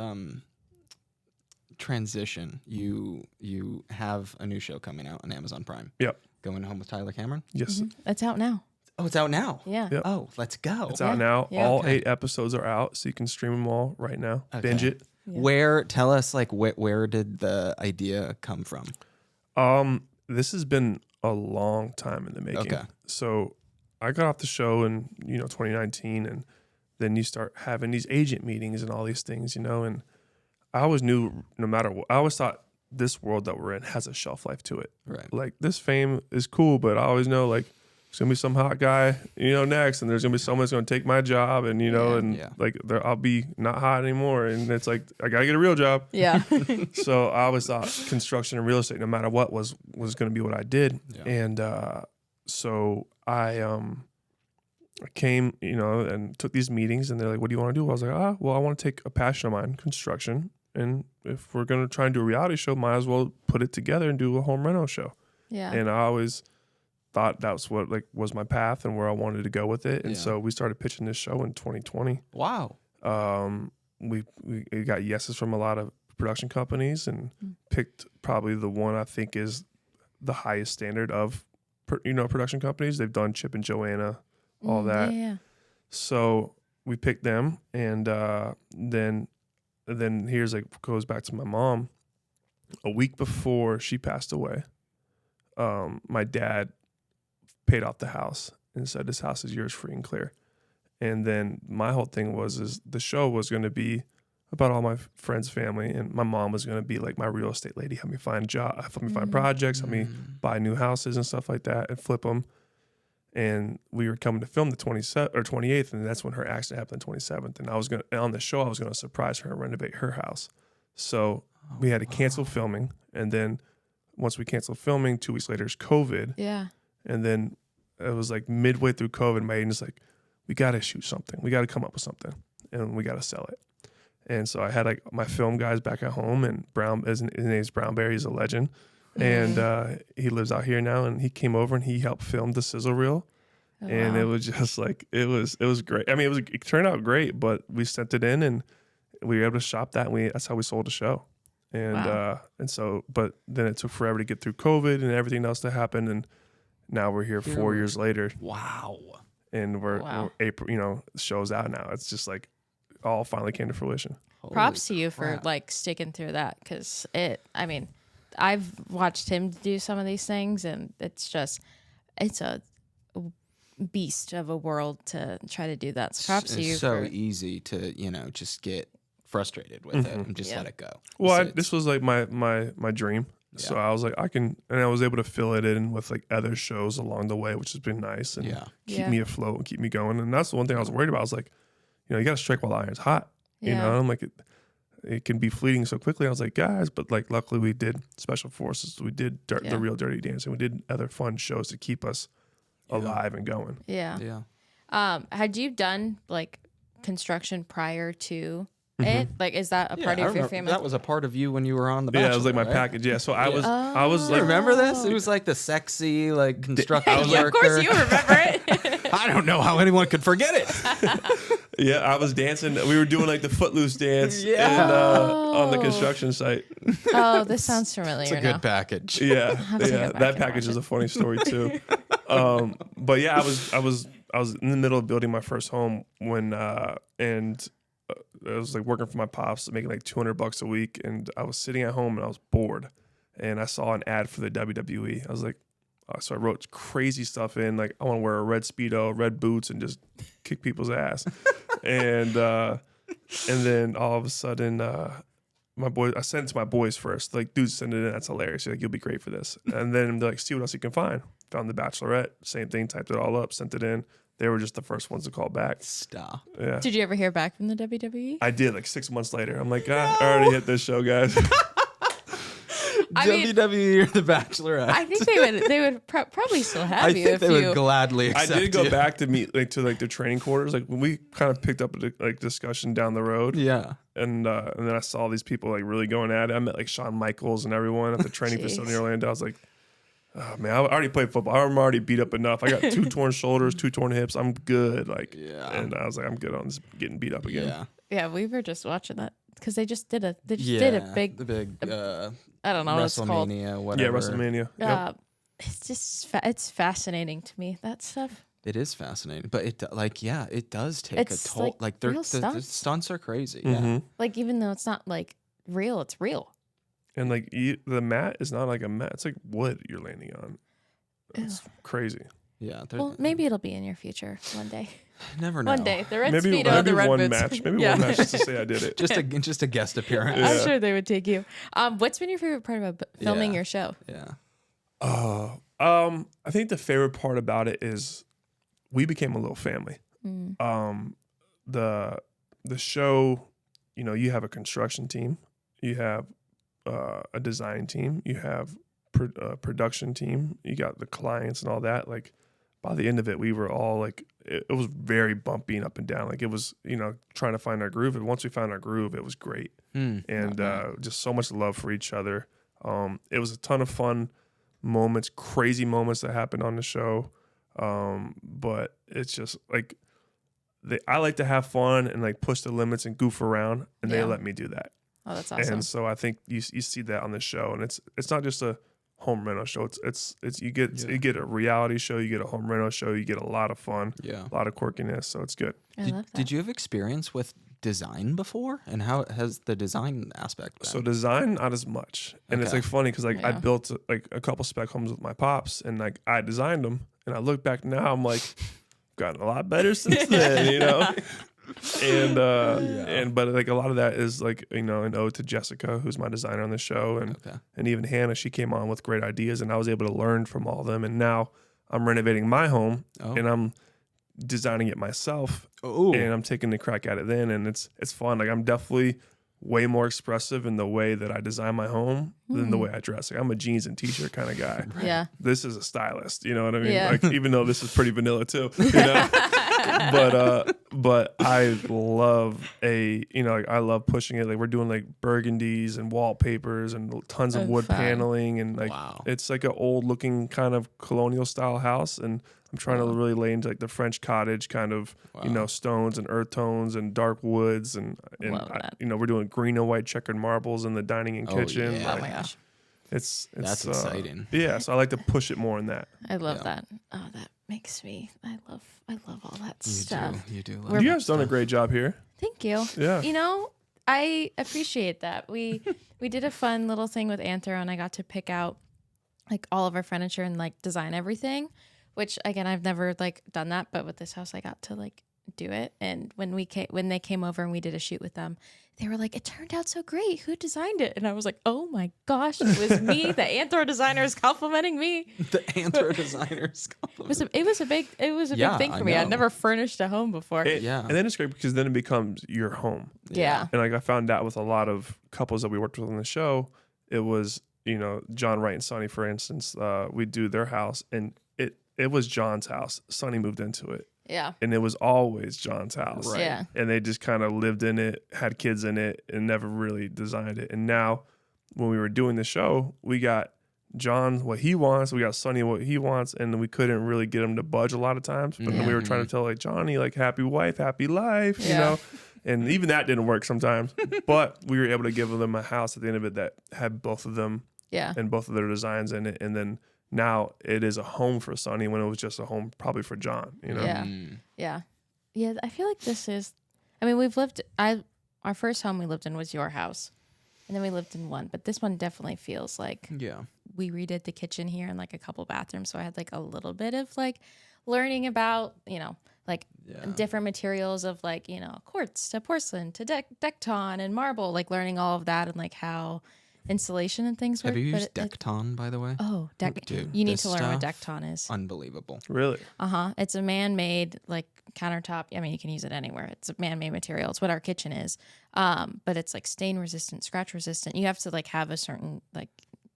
transition. You have a new show coming out on Amazon Prime. Yep. Going Home with Tyler Cameron. Yes, It's out now. Oh, it's out now. Yeah. Yep. Oh, let's go. it's out Yeah. now. Yeah. All Okay. 8 episodes are out, so you can stream them all right now. Okay. Binge it. Yeah. Where? Tell us, like, where did the idea come from? This has been a long time in the making. Okay. So I got off the show in 2019, and then you start having these agent meetings and all these things, and I always knew no matter what, I always thought this world that we're in has a shelf life to it. Right. Like this fame is cool, but I always know like there's gonna be some hot guy, next, and there's gonna be someone that's gonna take my job, and Yeah. like I'll be not hot anymore, and it's like I gotta get a real job. Yeah. So I always thought construction and real estate, no matter what, was gonna be what I did, Yeah. and so I came, and took these meetings, and they're like, "What do you want to do?" I was like, I want to take a passion of mine, construction, and if we're gonna try and do a reality show, might as well put it together and do a home reno show. Yeah. And I always thought that was what was my path and where I wanted to go with it. And Yeah. so we started pitching this show in 2020. Wow. We got yeses from a lot of production companies, and picked probably the one I think is the highest standard of production companies. They've done Chip and Joanna, all that. Yeah. So we picked them, and then here's goes back to my mom. A week before she passed away, my dad paid off the house and said, "This house is yours free and clear." And then my whole thing is the show was going to be about all my friends, family, and my mom was going to be like my real estate lady, help me find jobs, help me find projects, help me buy new houses and stuff like that, and flip them. And we were coming to film the 27th or 28th, and that's when her accident happened, the 27th. And on the show, I was going to surprise her and renovate her house. So we had to cancel filming, and then once we canceled filming, 2 weeks later is COVID. Yeah. And then it was like midway through COVID, my agent's like, "We got to shoot something. We got to come up with something, and we got to sell it." And so I had my film guys back at home, and his name's Brownberry. He's a legend. And he lives out here now, and he came over and he helped film the sizzle reel. Oh, And wow. it was just it was great. I mean, it turned out great, but we sent it in, and we were able to shop that, and that's how we sold the show. And Wow. and so, but then it took forever to get through COVID and everything else that happened, and now we're here 4 years later, Wow. and we're Wow. April. The show's out now. It's just all finally came to fruition. Props to you for crap. sticking through that, because I've watched him do some of these things, and it's a beast of a world to try to do that. So props to you It's so for easy to just get frustrated with it and just Yeah. let it go. Well, So this was my dream. So I was like, and I was able to fill it in with other shows along the way, which has been nice and Yeah. keep Yeah. me afloat and keep me going. And that's the one thing I was worried about. I was like, you got to strike while the iron's hot. Yeah. I'm like, it can be fleeting so quickly. I was like, guys, but luckily we did Special Forces, we did Yeah. the Real Dirty Dancing, we did other fun shows to keep us alive and going. yeah. Yeah. Had you done construction prior to it? Is that a part I of your remember- family? That was a part of you when you were on the Yeah, Bachelor, it was my right? package. Yeah, so I was You remember this? It was like the sexy, construction I was yeah, of course worker. you remember it. I don't know how anyone could forget it. Yeah, I was dancing. We were doing the Footloose dance Yeah. and, on the construction site. Oh, this sounds familiar. It's a now. good package. Yeah, to go yeah. back That and package watch is it. a funny story too. But yeah, I was in the middle of building my first home when I was working for my pops, making $200 a week, and I was sitting at home and I was bored, and I saw an ad for the WWE. I was like, so I wrote crazy stuff in, I want to wear a red Speedo, red boots, and just kick people's ass. And then all of a sudden, my boy, I sent it to my boys first. Like, dude, send it in. That's hilarious. Like, you'll be great for this. And then they're like, see what else you can find. Found The Bachelorette. Same thing. Typed it all up. Sent it in. They were just the first ones to call back. Stop. Yeah. Did you ever hear back from the WWE? I did like 6 months later. I'm like, I already hit this show, guys. I mean, WWE or The Bachelorette? I think they would probably still have I you think if they you. would gladly I accept did go you. back to meet to the training quarters. Like when we kind of picked up a like discussion down the road. Yeah. And then I saw these people like really going at it. I met like Shawn Michaels and everyone at the training facility in Orlando. I was like, oh man, I already played football. I'm already beat up enough. I got 2 torn shoulders, 2 torn hips. I'm good. Like, and I was like, I'm good on this getting beat up again. Yeah. Yeah, we were just watching that because they just did a The big I don't know what it's called. WrestleMania, whatever. Yeah, WrestleMania. Yep. It's just it's fascinating to me, that stuff. It is fascinating, but it it does take It's a toll. like They're real the stunts. stunts are crazy. Mhm. Yeah. Like even though it's not like real, it's real. And like the mat is not like a mat. It's like wood you're landing on. It's crazy. Yeah. Well, maybe it'll be in your future one day. never know. One day, the Red Maybe Speedo, the Red one Boots. match. Maybe Yeah. one match just to say I did it. Just a guest appearance. I'm sure they would take you. What's been your favorite part about filming Yeah. your show? Yeah. I think the favorite part about it is we became a little family. The show, you know, you have a construction team, you have a design team, you have a production team, you got the clients and all that. Like by the end of it, we were all like, it was very bumpy and up and down. Like it was, you know, trying to find our groove. And once we found our groove, it was great. And just so much love for each other. It was a ton of fun moments, crazy moments that happened on the show. But it's just like, I like to have fun and like push the limits and goof around, and they Yeah. let me do that. Oh, that's awesome. And so I think you see that on the show, and it's not just a home reno show. It's you get a reality show, you get a home reno show, you get a lot of fun, Yeah. a lot of quirkiness. So it's good. I love that. Did you have experience with design before, and how has the design aspect been? So design, not as much, and it's Okay. like funny because like I Yeah. built like a couple spec homes with my pops, and like I designed them, and I look back now, I'm like, gotten a lot better since then, you know. And but like a lot of that is like, you know, an ode to Jessica, who's my designer on the show, and even Hannah, she came on with great ideas, and I was able to learn from all of them. And now I'm renovating my home, and I'm designing it myself, and I'm taking the crack at it then, and it's fun. Like I'm definitely way more expressive in the way that I design my home than the way I dress. Like I'm a jeans and t-shirt kind of guy. Yeah. This is a stylist, you know what I mean? Yeah. Like even though this is pretty vanilla too, you know. but I love like I love pushing it. Like we're doing like burgundies and wallpapers and tons of Oh, wood fun. paneling, and like Wow. it's like an old looking kind of colonial style house, and I'm trying to really lay into like the French cottage kind of, you know, stones and earth tones and dark woods, and Love that. you know, we're doing green and white checkered marbles in the dining and kitchen. yeah. Oh my gosh. It's That's exciting. Yeah, so I like to push it more in that. I love that. Oh, that makes me. I love all that stuff. You do. We're- You guys done a great job here. Thank you. Yeah. You know, I appreciate that. We did a fun little thing with Anthro, and I got to pick out like all of our furniture and like design everything, which again, I've never like done that, but with this house I got to like do it. And when they came over and we did a shoot with them, they were like, it turned out so great. Who designed it? And I was like, oh my gosh, it was me. The Anthro designer is complimenting me. The Anthro designers. It was a big Yeah, thing I for me. I'd know. never furnished a home before. Yeah. And then it's great because then it becomes your home. Yeah. And like I found out with a lot of couples that we worked with on the show, it was, you know, John Wright and Sonny, for instance, we do their house, and it was John's house. Sonny moved into it. Yeah. And it was always John's house. Right. Yeah. And they just kind of lived in it, had kids in it, and never really designed it. And now when we were doing the show, we got John what he wants, we got Sonny what he wants, and we couldn't really get him to budge a lot of times. But then we were trying to tell like Johnny, like happy wife, happy life, you Yeah. know. And even that didn't work sometimes. But we were able to give them a house at the end of it that had both of them Yeah. and both of their designs in it. And then now it is a home for Sonny when it was just a home probably for John, you know. Yeah. Yeah. Yeah. I feel like this is, I mean, our first home we lived in was your house, and then we lived in one, but this one definitely feels like Yeah. we redid the kitchen here and like a couple bathrooms. So I had like a little bit of like learning about, you know, like Yeah. different materials of like, quartz to porcelain to Decton and marble, like learning all of that and like how insulation and things work. Have you But used Decton, by the way? Oh, Dude, you need this to learn what stuff, Decton is. Unbelievable. Really? It's a man-made like countertop. I mean, you can use it anywhere. It's a man-made material. It's what our kitchen is. But it's like stain resistant, scratch resistant. You have to like have a certain like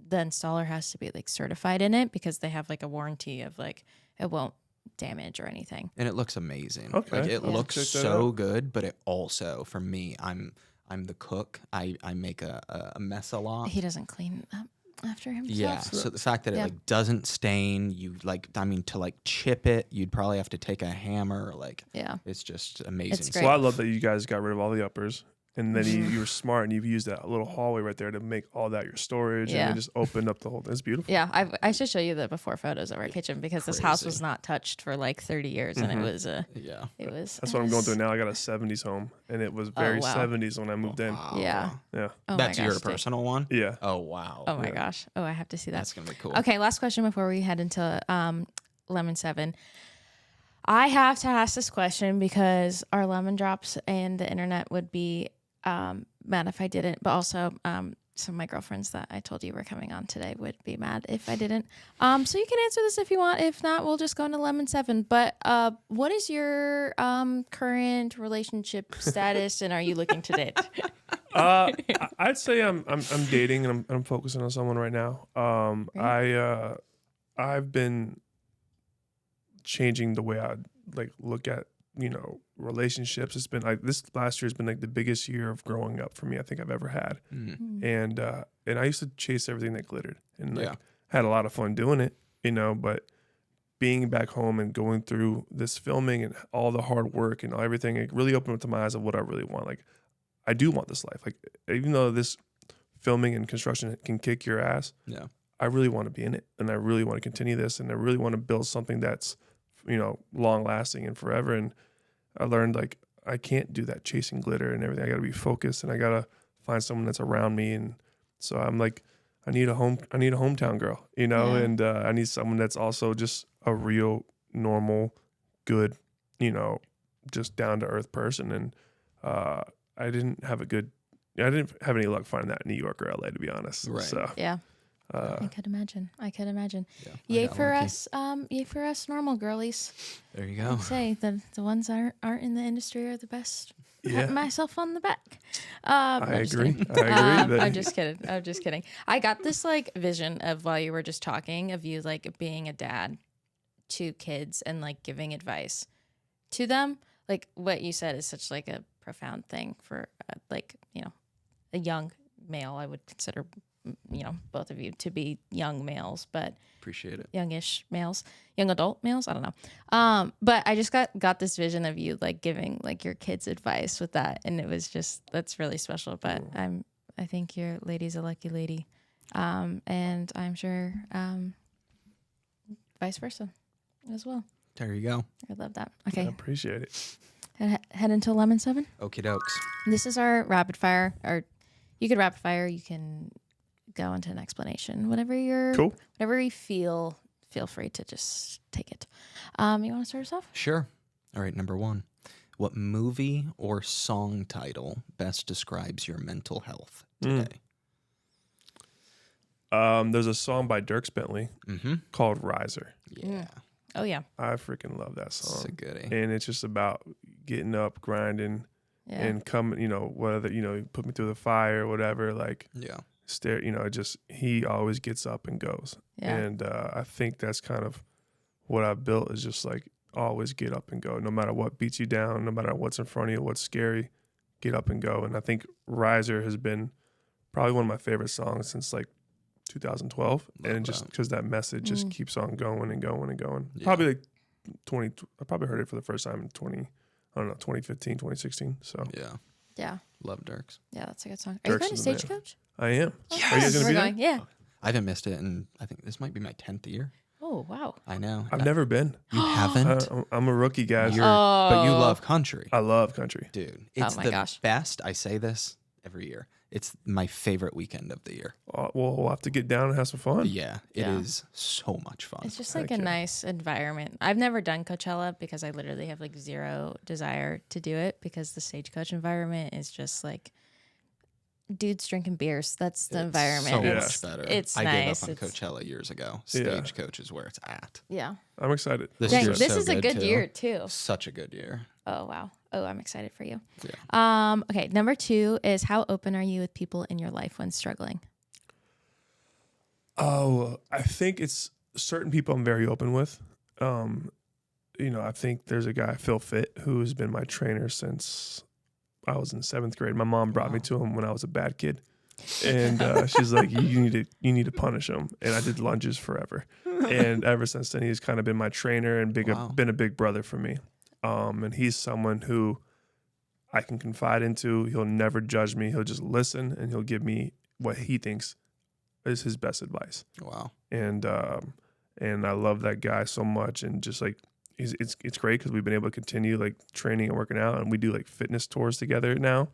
the installer has to be like certified in it because they have like a warranty of like it won't damage or anything. And it looks amazing. Okay. Like it I'll looks check that so out. good, but it also, for me, I'm the cook. I make a mess a lot. He doesn't clean up after himself. Yeah. So the fact that it Yeah. like doesn't stain, you like, I mean, to like chip it, you'd probably have to take a hammer. Like, Yeah. it's just amazing. It's So great. Well, I love that you guys got rid of all the uppers. And then you were smart and you've used that little hallway right there to make all that your storage. Yeah. And it just opened up the whole thing. It's beautiful. Yeah, I should show you the before photos of our kitchen because this house was Crazy. not touched for like 30 years, and it was yeah. That's what I'm going through now. I got a 70s home and it was very wow. 70s when I moved in. Wow. Yeah. Yeah. Oh That's my your gosh, dude. personal one? Yeah. Oh, wow. Oh my gosh. Oh, I have to see that. That's going to be cool. Okay, last question before we head into Lemon 7. I have to ask this question because our lemon drops and the internet would be mad if I didn't, but also some of my girlfriends that I told you were coming on today would be mad if I didn't. So you can answer this if you want. If not, we'll just go into Lemon 7. But what is your current relationship status and are you looking to date? I'd say I'm dating and I'm focusing on someone right now. I've been changing the way I like look at relationships. It's been like this last year has been like the biggest year of growing up for me I think I've ever had. And I used to chase everything that glittered and like had a lot of fun doing it, but being back home and going through this filming and all the hard work and everything, it really opened up to my eyes of what I really want. Like I do want this life. Like even though this filming and construction can kick your ass, Yeah. I really want to be in it and I really want to continue this and I really want to build something that's long lasting and forever. And I learned like I can't do that chasing glitter and everything. I got to be focused and I got to find someone that's around me. And so I'm like, I need a hometown girl, and I need someone that's also just a real normal, good, just down to earth person. And I didn't have any luck finding that in New York or LA, to be honest. Right. So Yeah. I could imagine. Yeah, I Yay got for lucky. us. Yay for us normal girlies. There you go. I'd say the ones that aren't in the industry are the best. Yeah. Pat myself on the back. I No, just agree. kidding. I agree. I'm just kidding. I'm just kidding. I got this like vision of while you were just talking of you like being a dad to kids and like giving advice to them. Like what you said is such like a profound thing for a young male. I would consider both of you to be young males, but Appreciate it. youngish males, young adult males. I don't know. But I just got this vision of you like giving like your kids advice with that. And it was that's really special. But I think your lady's a lucky lady. And I'm sure, vice versa as well. There you go. I love that. I Okay. appreciate it. Head into Lemon 7. Okie dokes. This is our rapid fire, or you could rapid fire. You can go into an explanation. Whatever Cool. whatever you feel free to just take it. You want to start us off? Sure. All right, number 1. What movie or song title best describes your mental health today? There's a song by Dierks Bentley Mm-hmm. called Riser. Yeah. Oh yeah. I freaking love that It's song. a goodie. And it's just about getting up, grinding, Yeah. and coming, whether, you put me through the fire or whatever, like Yeah. he always gets up and goes. Yeah. And I think that's kind of what I've built is just like always get up and go. No matter what beats you down, no matter what's in front of you, what's scary, get up and go. And I think Riser has been probably one of my favorite songs since like 2012. Love and just that. because that message just keeps on going and going and going. Yeah. Probably like I probably heard it for the first time in 2015, 2016. So Yeah. Yeah. Love Dirks. Yeah, that's a good song. Are you Dirks going to is the man. Stagecoach? I am. Are you guys We're gonna be there? going. Yeah. I haven't missed it, and I think this might be my 10th year. Oh wow. I know. I've never been. You haven't? I'm a rookie, guys. But you Oh. love country. I love country. Dude, it's my the gosh. best. I say this every year. It's my favorite weekend of the year. We'll have to get down and have some fun. Yeah, it is so much fun. It's just like Heck a yeah. nice environment. I've never done Coachella because I literally have like zero desire to do it because the Stagecoach environment is just like dudes drinking beers. That's the environment. So Yes. much better. It's I nice. gave up on Coachella years ago. Stagecoach is where it's at. Yeah. I'm excited. This Dang, year's this so is a good too. year too. Such a good year. Oh wow. Oh, I'm excited for you. Yeah. Okay, number 2 is how open are you with people in your life when struggling? Oh, I think it's certain people I'm very open with. I think there's a guy, Phil Fit, who's been my trainer since I was in 7th grade. My mom brought me to him when I was a bad kid. And she's like, you need to punish him. And I did lunges forever. And ever since then, he's kind of been my trainer and been a big brother for me. And he's someone who I can confide into. He'll never judge me. He'll just listen and he'll give me what he thinks is his best advice. Wow. And I love that guy so much. And just like it's great because we've been able to continue like training and working out, and we do like fitness tours together now.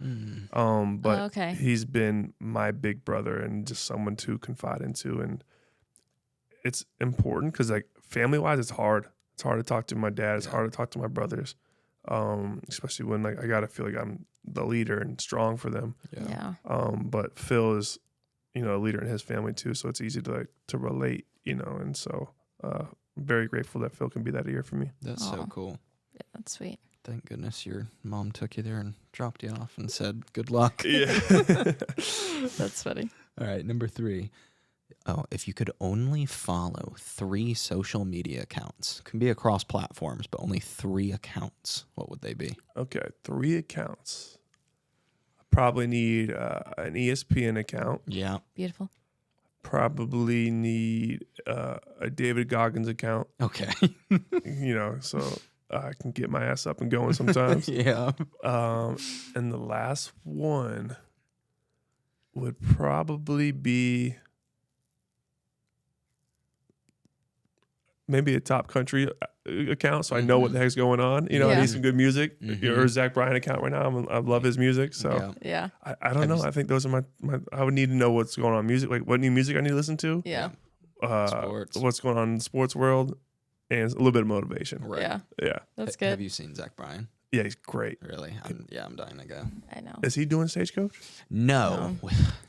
But okay. he's been my big brother and just someone to confide into, and it's important because like family wise, it's hard. It's hard to talk to my dad. It's hard to talk to my brothers, especially when like I gotta feel like I'm the leader and strong for them. Yeah. But Phil is, a leader in his family too, so it's easy to relate, and so I'm very grateful that Phil can be that ear for me. That's so cool. Yeah, that's sweet. Thank goodness your mom took you there and dropped you off and said good luck. Yeah. That's funny. All right, number 3. Oh, if you could only follow 3 social media accounts, can be across platforms, but only 3 accounts, what would they be? Okay, 3 accounts. I probably need an ESPN account. Yeah. Beautiful. Probably need a David Goggins account. Okay. So I can get my ass up and going sometimes. Yeah. And the last one would probably be maybe a Top Country account, so I know what the heck's going on. I Yeah. need some good music. Or a Zach Bryan account right now. I love his music. So Yeah. I don't know. I think those are my. I would need to know what's going on music, like what new music I need to listen to. Yeah. Sports. What's going on in the sports world, and a little bit of motivation. Right. Yeah. Yeah. That's Have good. you seen Zach Bryan? Yeah, he's great. Really? I'm dying to go. I know. Is he doing Stagecoach? No.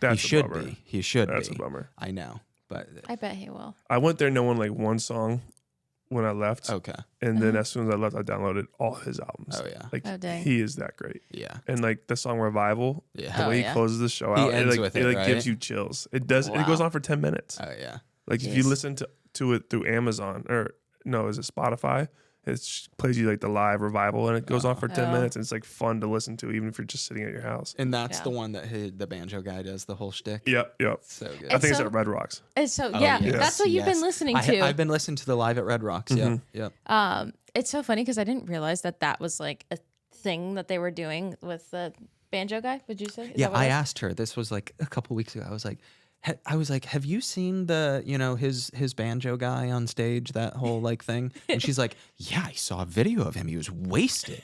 That's he a should bummer. be. He should That's be. a bummer. I know. But I bet he will. I went there knowing like one song when I left, okay. and then as soon as I left, I downloaded all his albums. Oh yeah. Like Oh, dang. he is that great. Yeah. And like the song Revival, Yeah. the Oh, way he yeah. closes the show He out, ends it with like, it, it like gives right? you chills. It does. Wow. It goes on for 10 minutes. Oh yeah. Like if you Jeez. listen to it through Amazon or no, is it Spotify? It plays you like the live Revival, and it goes on for 10 Oh. minutes. And it's like fun to listen to, even if you're just sitting at your house. And that's Yeah. the one that the banjo guy does the whole shtick. Yep. So good. I think it's so- at Red Rocks. It's so Oh, yeah, yes, that's what you've yes. been listening to. I've been listening to the live at Red Rocks. Mhm. Yep. It's so funny because I didn't realize that was like a thing that they were doing with the banjo guy. Would you say? Is Yeah, that what I it was? asked her. This was like a couple weeks ago. I was like, have you seen the, his banjo guy on stage, that whole like thing? And she's like, yeah, I saw a video of him. He was wasted.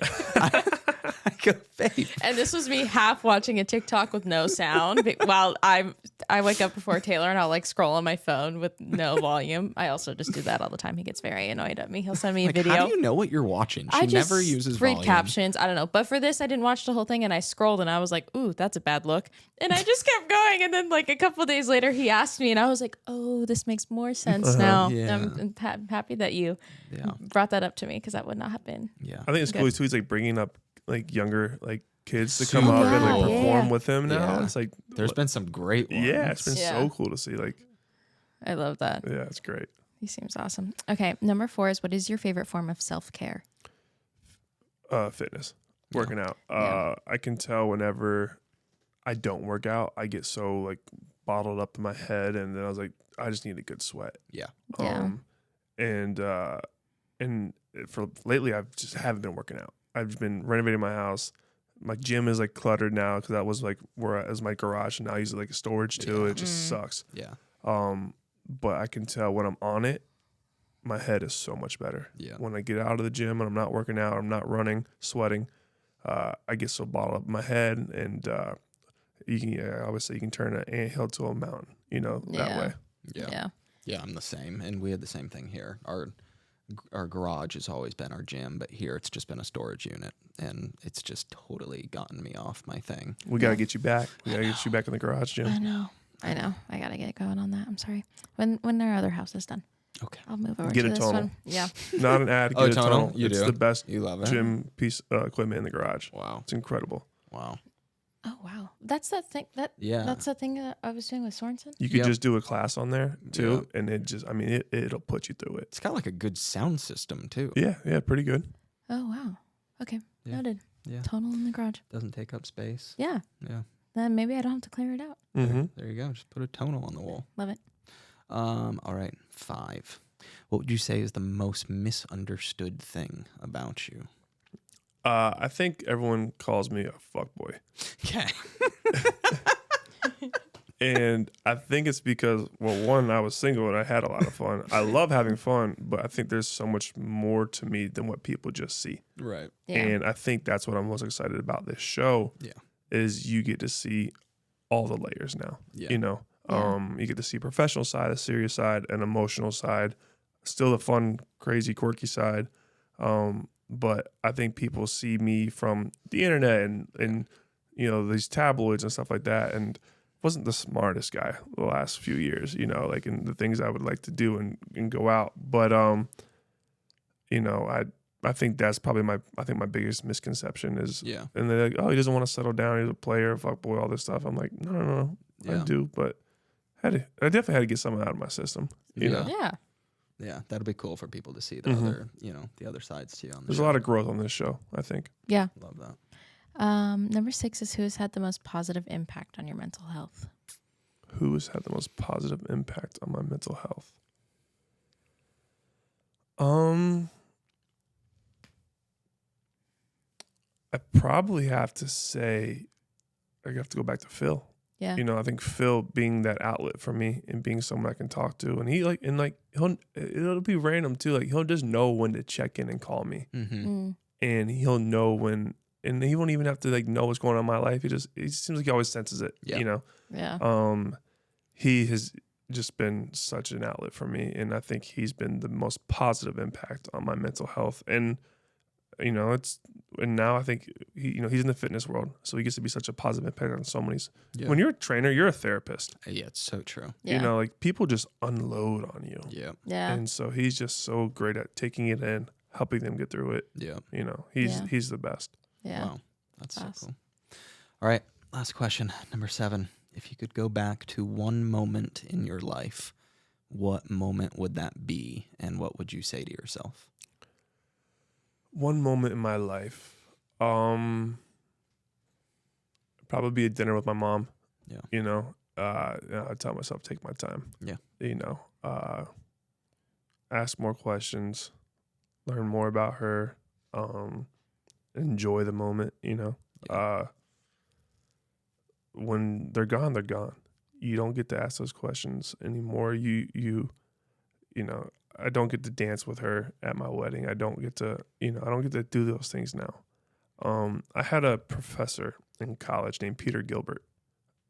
I go, babe. And this was me half watching a TikTok with no sound while I wake up before Taylor and I'll like scroll on my phone with no volume. I also just do that all the time. He gets very annoyed at me. He'll send me a Like, video. how do you know what you're watching? She I just never uses read volume. captions. I don't know. But for this, I didn't watch the whole thing and I scrolled and I was like, ooh, that's a bad look. And I just kept going. And then like a couple of days later, he asked me and I was like, oh, this makes more sense now. Yeah. I'm happy that you Yeah. brought that up to me because that would not have been. Yeah. I think it's Good. cool too. He's like bringing up like younger like kids to Super come up and like cool. perform Yeah. with him now. Yeah. It's like There's been some great ones. yeah, it's been Yeah. so cool to see. Like I love that. yeah, it's great. He seems awesome. Okay. Number 4 is what is your favorite form of self-care? Fitness, working out. Yeah. I can tell whenever I don't work out, I get so like bottled up in my head, and then I was like, I just need a good sweat. Yeah. Yeah. And for lately, I've just haven't been working out. I've been renovating my house. My gym is like cluttered now because that was like where as my garage, and now I use it like a storage too. Yeah. It just sucks. Yeah. But I can tell when I'm on it, my head is so much better. Yeah. When I get out of the gym and I'm not working out, I'm not running, sweating, I get so bottled up in my head, and You can, I would say you can turn an anthill to a mountain, that Yeah. way. Yeah. Yeah, I'm the same. And we had the same thing here. Our garage has always been our gym, but here it's just been a storage unit, and it's just totally gotten me off my thing. We got to get you back. We got to get you back in the garage gym. I know. I gotta get going on that. I'm sorry. When their other house is done, Okay. I'll move over Get to a this tonal. one. Yeah. Not an ad. Get Oh, a tonal? tonal. You It's do? the best You love it? gym piece equipment in the garage. Wow. It's incredible. Wow. Oh wow, that's that thing. Yeah. That's the thing that I was doing with Sorensen. You could Yep. just do a class on there too, and it'll put you through it. It's got like a good sound system, too. Yeah, pretty good. Oh wow. Okay. Yeah. Noted. Yeah. Tonal in the garage. Doesn't take up space. Yeah. Yeah. Then maybe I don't have to clear it out. Mm-hmm. There you go. Just put a tonal on the wall. Love it. All right. 5. What would you say is the most misunderstood thing about you? I think everyone calls me a fuckboy. Okay. And I think it's because, well, one, I was single and I had a lot of fun. I love having fun, but I think there's so much more to me than what people just see. Right. Yeah. And I think that's what I'm most excited about this show. Yeah. Is you get to see all the layers now. Yeah. Yeah. You get to see professional side, a serious side, an emotional side, still a fun, crazy, quirky side. But I think people see me from the internet and these tabloids and stuff like that, and wasn't the smartest guy the last few years, like in the things I would like to do and go out. But I think that's probably my biggest misconception is, Yeah. and they're like, oh, he doesn't want to settle down, he's a player, fuckboy, all this stuff. I'm like, no, Yeah. I do, but I definitely had to get some of that out of my system. You know, Yeah. Yeah. That'll be cool for people to see the Mhm. the other sides to you on the there's show. a lot of growth on this show, I think. Yeah. Love that. Number 6 is who has had the most positive impact on your mental health. Who has had the most positive impact on my mental health? I probably have to say, I have to go back to Phil. Yeah. I think Phil being that outlet for me and being someone I can talk to, and it'll be random too. Like he'll just know when to check in and call me, Mm-hmm. and he'll know when, and he won't even have to know what's going on in my life. He seems like he always senses it. Yeah. Yeah. He has just been such an outlet for me, and I think he's been the most positive impact on my mental health. And now I think he's in the fitness world, so he gets to be such a positive impact on so many. Yeah. When you're a trainer, you're a therapist. Yeah, it's so true. Yeah. Like people just unload on you, Yeah. Yeah. and so he's just so great at taking it in, helping them get through it. Yeah. He's the best. Yeah. Wow. That's Class. so cool. All right. Last question. Number 7. If you could go back to one moment in your life, what moment would that be? And what would you say to yourself? One moment in my life, probably be a dinner with my mom. Yeah. I tell myself, take my time. Yeah. Ask more questions, learn more about her, enjoy the moment. When they're gone, they're gone. You don't get to ask those questions anymore. I don't get to dance with her at my wedding. I don't get to do those things now. I had a professor in college named Peter Gilbert,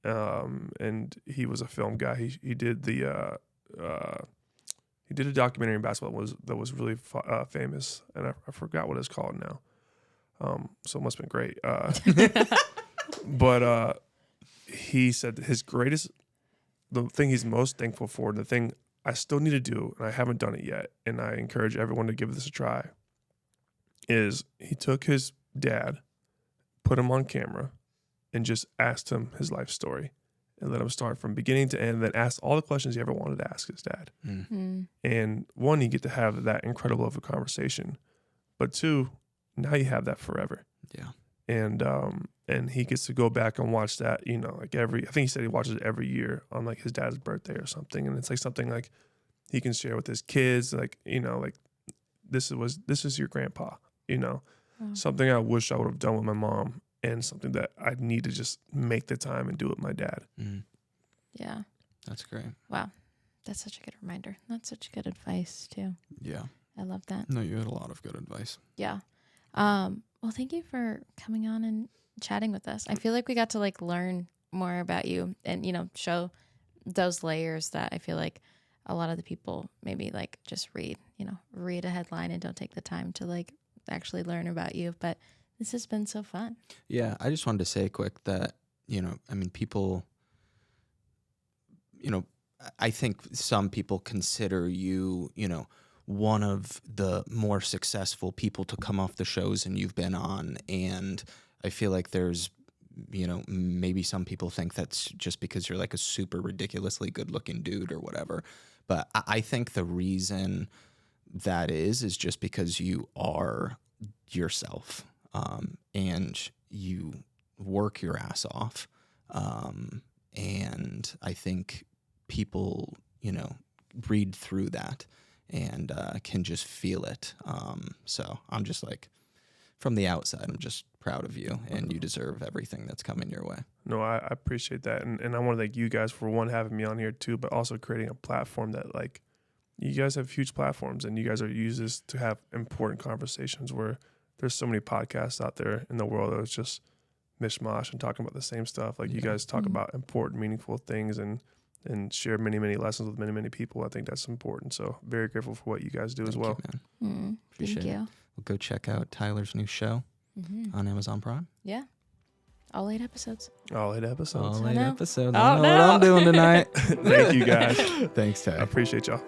and he was a film guy. He did the he did a documentary in basketball that was really famous, and I forgot what it's called now. So it must have been great. But he said that the thing he's most thankful for, the thing I still need to do, and I haven't done it yet, and I encourage everyone to give this a try, is he took his dad, put him on camera, and just asked him his life story, and let him start from beginning to end, then asked all the questions he ever wanted to ask his dad. And one, you get to have that incredible of a conversation, but two, now you have that forever. Yeah. And he gets to go back and watch that, I think he said he watches it every year on like his dad's birthday or something. And it's like something like he can share with his kids, like this is your grandpa, something I wish I would have done with my mom, and something that I need to just make the time and do with my dad. Yeah. That's great. Wow. That's such a good reminder. That's such good advice too. Yeah. I love that. No, you had a lot of good advice. Yeah. Well, thank you for coming on and chatting with us. I feel like we got to learn more about you and, show those layers that I feel like a lot of the people maybe like just read a headline and don't take the time to like actually learn about you. But this has been so fun. Yeah, I just wanted to say quick that, people, I think some people consider you, one of the more successful people to come off the shows and you've been on. And I feel like there's, maybe some people think that's just because you're like a super ridiculously good looking dude or whatever. But I think the reason that is just because you are yourself, and you work your ass off. And I think people, read through that and can just feel it. So I'm just like, from the outside, I'm just proud of you, and you deserve everything that's coming your way. No, I appreciate that. And I want to thank you guys for one, having me on here too, but also creating a platform that like, you guys have huge platforms and you guys are used this to have important conversations where there's so many podcasts out there in the world that it's just mishmash and talking about the same stuff. Like you guys talk about important, meaningful things and share many, many lessons with many, many people. I think that's important. So very grateful for what you guys do as well. You, man. Appreciate Thank you. it. Well, go check out Tyler's new show on Amazon Prime. Yeah. All 8 episodes. All 8 episodes. All 8 no. episodes. Oh, I know no. what I'm doing tonight. Thank you guys. Thanks, Ty. I appreciate y'all.